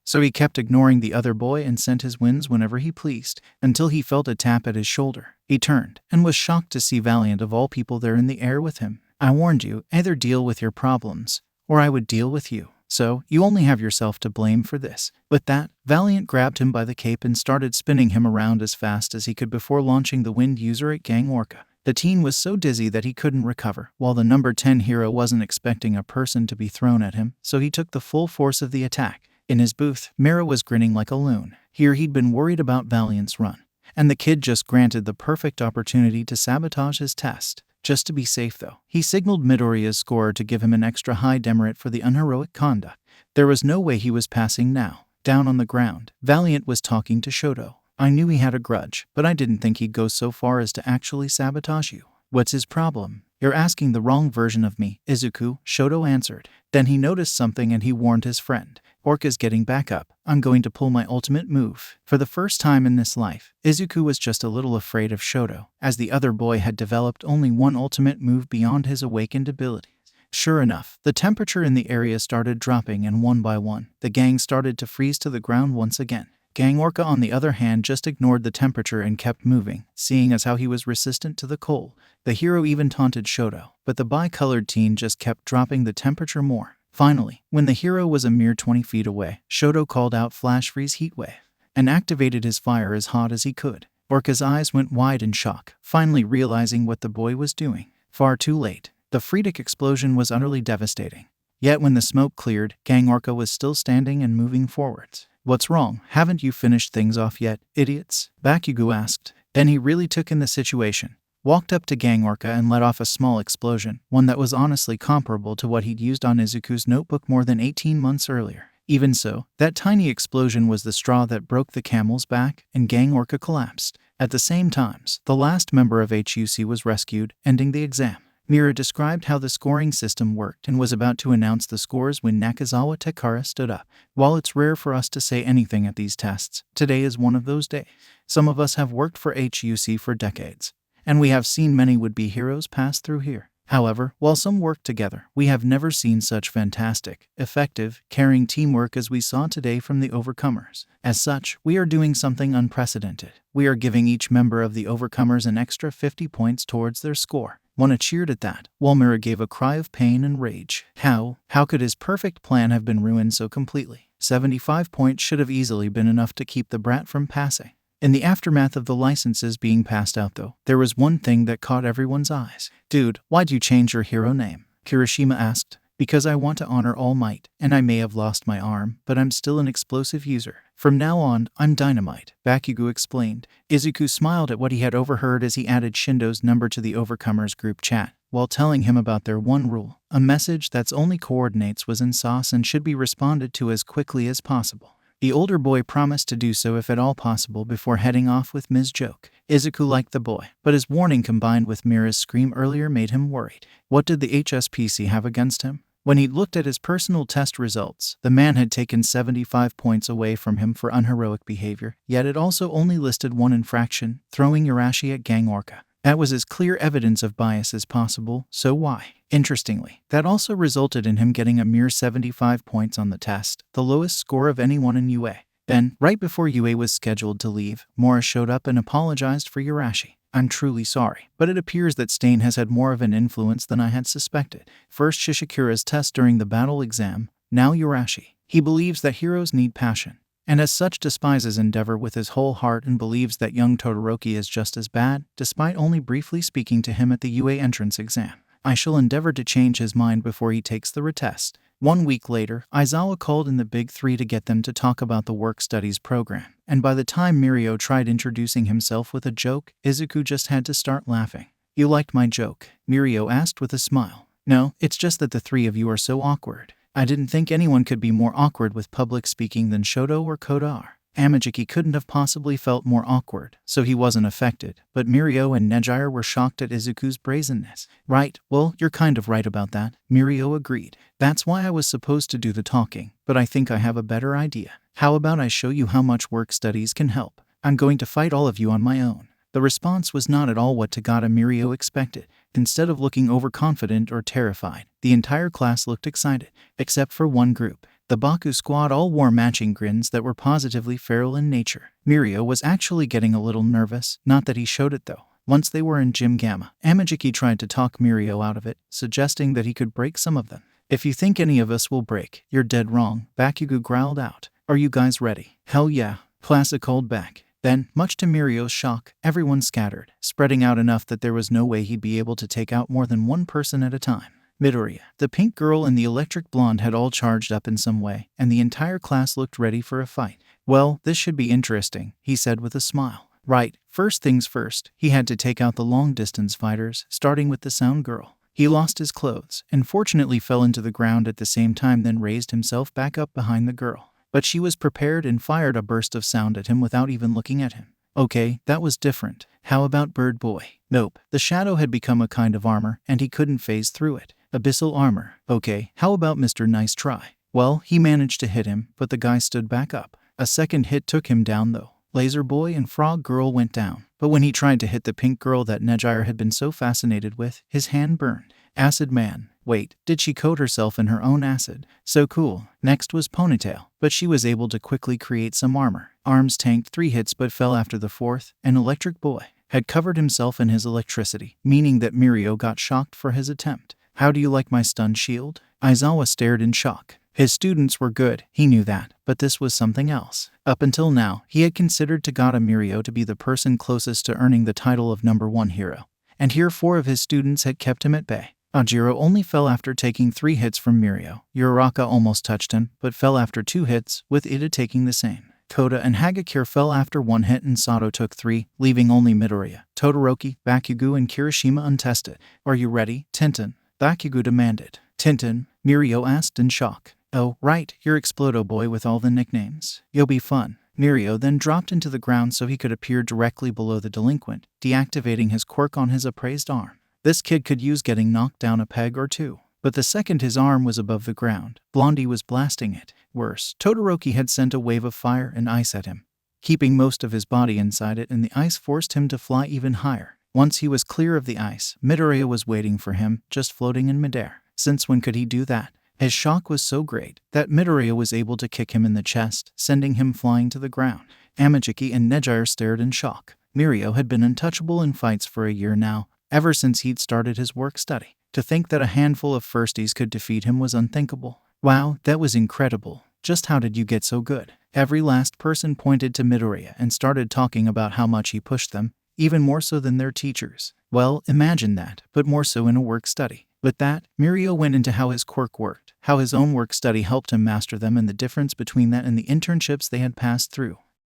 So he kept ignoring the other boy and sent his winds whenever he pleased, until he felt a tap at his shoulder. He turned, and was shocked to see Valiant of all people there in the air with him. I warned you, either deal with your problems, or I would deal with you. So, you only have yourself to blame for this. With that, Valiant grabbed him by the cape and started spinning him around as fast as he could before launching the wind user at Gang Orca. The teen was so dizzy that he couldn't recover, while the number 10 hero wasn't expecting a person to be thrown at him, so he took the full force of the attack. In his booth, Mira was grinning like a loon. Here he'd been worried about Valiant's run, and the kid just granted the perfect opportunity to sabotage his test. Just to be safe though, he signaled Midoriya's scorer to give him an extra high demerit for the unheroic conduct. There was no way he was passing now. Down on the ground, Valiant was talking to Shoto. I knew he had a grudge, but I didn't think he'd go so far as to actually sabotage you. What's his problem? You're asking the wrong version of me, Izuku, Shoto answered. Then he noticed something and he warned his friend. Orca's getting back up. I'm going to pull my ultimate move. For the first time in this life, Izuku was just a little afraid of Shoto, as the other boy had developed only one ultimate move beyond his awakened abilities. Sure enough, the temperature in the area started dropping, and one by one, the gang started to freeze to the ground once again. Gang Orca, on the other hand, just ignored the temperature and kept moving, seeing as how he was resistant to the cold. The hero even taunted Shoto, but the bi-colored teen just kept dropping the temperature more. Finally, when the hero was a mere 20 feet away, Shoto called out Flash Freeze Heatwave and activated his fire as hot as he could. Orca's eyes went wide in shock, finally realizing what the boy was doing. Far too late. The Friedrich explosion was utterly devastating. Yet when the smoke cleared, Gang Orca was still standing and moving forwards. What's wrong? Haven't you finished things off yet, idiots? Bakugo asked. Then he really took in the situation. walked up to Gang Orca and let off a small explosion, one that was honestly comparable to what he'd used on Izuku's notebook more than 18 months earlier. Even so, that tiny explosion was the straw that broke the camel's back, and Gang Orca collapsed. At the same time, the last member of HUC was rescued, ending the exam. Mira described how the scoring system worked and was about to announce the scores when Nakazawa Tekara stood up. While it's rare for us to say anything at these tests, today is one of those days. Some of us have worked for HUC for decades, and we have seen many would-be heroes pass through here. However, while some work together, we have never seen such fantastic, effective, caring teamwork as we saw today from the Overcomers. As such, we are doing something unprecedented. We are giving each member of the Overcomers an extra 50 points towards their score. Mona cheered at that, while Mira gave a cry of pain and rage. How could his perfect plan have been ruined so completely? 75 points should have easily been enough to keep the brat from passing. In the aftermath of the licenses being passed out though, there was one thing that caught everyone's eyes. "Dude, why'd you change your hero name?" Kirishima asked. "Because I want to honor All Might, and I may have lost my arm, but I'm still an explosive user. From now on, I'm Dynamite," Bakugo explained. Izuku smiled at what he had overheard as he added Shindo's number to the Overcomers group chat, while telling him about their one rule. A message that's only coordinates was in sauce and should be responded to as quickly as possible. The older boy promised to do so if at all possible before heading off with Ms. Joke. Izuku liked the boy, but his warning combined with Mira's scream earlier made him worried. What did the HSPC have against him? When he looked at his personal test results, the man had taken 75 points away from him for unheroic behavior, yet it also only listed one infraction, throwing Urashi at Gang Orca. That was as clear evidence of bias as possible, so why? Interestingly, that also resulted in him getting a mere 75 points on the test, the lowest score of anyone in UA. Then, right before UA was scheduled to leave, Mora showed up and apologized for Urashi. "I'm truly sorry, but it appears that Stain has had more of an influence than I had suspected. First Shishikura's test during the battle exam, now Urashi. He believes that heroes need passion, and as such despises Endeavor with his whole heart and believes that young Todoroki is just as bad, despite only briefly speaking to him at the UA entrance exam. I shall endeavor to change his mind before he takes the retest." 1 week later, Aizawa called in the Big Three to get them to talk about the work studies program, and by the time Mirio tried introducing himself with a joke, Izuku just had to start laughing. "You liked my joke?" Mirio asked with a smile. "No, it's just that the three of you are so awkward. I didn't think anyone could be more awkward with public speaking than Shoto or Koda are. Amajiki couldn't have possibly felt more awkward, so he wasn't affected, but Mirio and Nejire were shocked at Izuku's brazenness. "Right, well, you're kind of right about that," Mirio agreed. "That's why I was supposed to do the talking, but I think I have a better idea. How about I show you how much work studies can help? I'm going to fight all of you on my own." The response was not at all what Tagata Mirio expected. Instead of looking overconfident or terrified, the entire class looked excited, except for one group. The Baku squad all wore matching grins that were positively feral in nature. Mirio was actually getting a little nervous, not that he showed it though. Once they were in Gym Gamma, Amajiki tried to talk Mirio out of it, suggesting that he could break some of them. "If you think any of us will break, you're dead wrong," Bakugo growled out. "Are you guys ready?" "Hell yeah," Classic called back. Then, much to Mirio's shock, everyone scattered, spreading out enough that there was no way he'd be able to take out more than one person at a time. Midoriya, the pink girl and the electric blonde had all charged up in some way, and the entire class looked ready for a fight. "Well, this should be interesting," he said with a smile. Right, first things first, he had to take out the long-distance fighters, starting with the sound girl. He lost his clothes, and fortunately fell into the ground at the same time, then raised himself back up behind the girl. But she was prepared and fired a burst of sound at him without even looking at him. Okay, that was different. How about Bird Boy? Nope, the shadow had become a kind of armor, and he couldn't phase through it. Abyssal armor. Okay, how about Mr. Nice Try? Well, he managed to hit him, but the guy stood back up. A second hit took him down though. Laser Boy and Frog Girl went down, but when he tried to hit the pink girl that Nejire had been so fascinated with, his hand burned. Acid Man. Wait, did she coat herself in her own acid? So cool. Next was Ponytail, but she was able to quickly create some armor. Arms tanked 3 hits but fell after the 4th, and Electric Boy had covered himself in his electricity, meaning that Mirio got shocked for his attempt. How do you like my stun shield? Aizawa stared in shock. His students were good, he knew that, but this was something else. Up until now, he had considered Tagata Mirio to be the person closest to earning the title of #1 hero, and here 4 of his students had kept him at bay. Ajiro only fell after taking 3 hits from Mirio. Uraraka almost touched him, but fell after 2 hits, with Ida taking the same. Koda and Hagakure fell after one hit and Sato took 3, leaving only Midoriya, Todoroki, Bakugo and Kirishima untested. Are you ready, Tintin? Bakugo demanded. Tintin, Mirio asked in shock. Oh, right, you're Explodo Boy with all the nicknames. You'll be fun. Mirio then dropped into the ground so he could appear directly below the delinquent, deactivating his quirk on his appraised arm. This kid could use getting knocked down a peg or two. But the second his arm was above the ground, Blondie was blasting it. Worse, Todoroki had sent a wave of fire and ice at him, keeping most of his body inside it, and the ice forced him to fly even higher. Once he was clear of the ice, Midoriya was waiting for him, just floating in midair. Since when could he do that? His shock was so great that Midoriya was able to kick him in the chest, sending him flying to the ground. Amajiki and Nejire stared in shock. Mirio had been untouchable in fights for a year now, ever since he'd started his work study. To think that a handful of firsties could defeat him was unthinkable. Wow, that was incredible. Just how did you get so good? Every last person pointed to Midoriya and started talking about how much he pushed them, even more so than their teachers. Well, imagine that, but more so in a work study. With that, Mirio went into how his quirk worked, how his own work study helped him master them, and the difference between that and the internships they had passed through.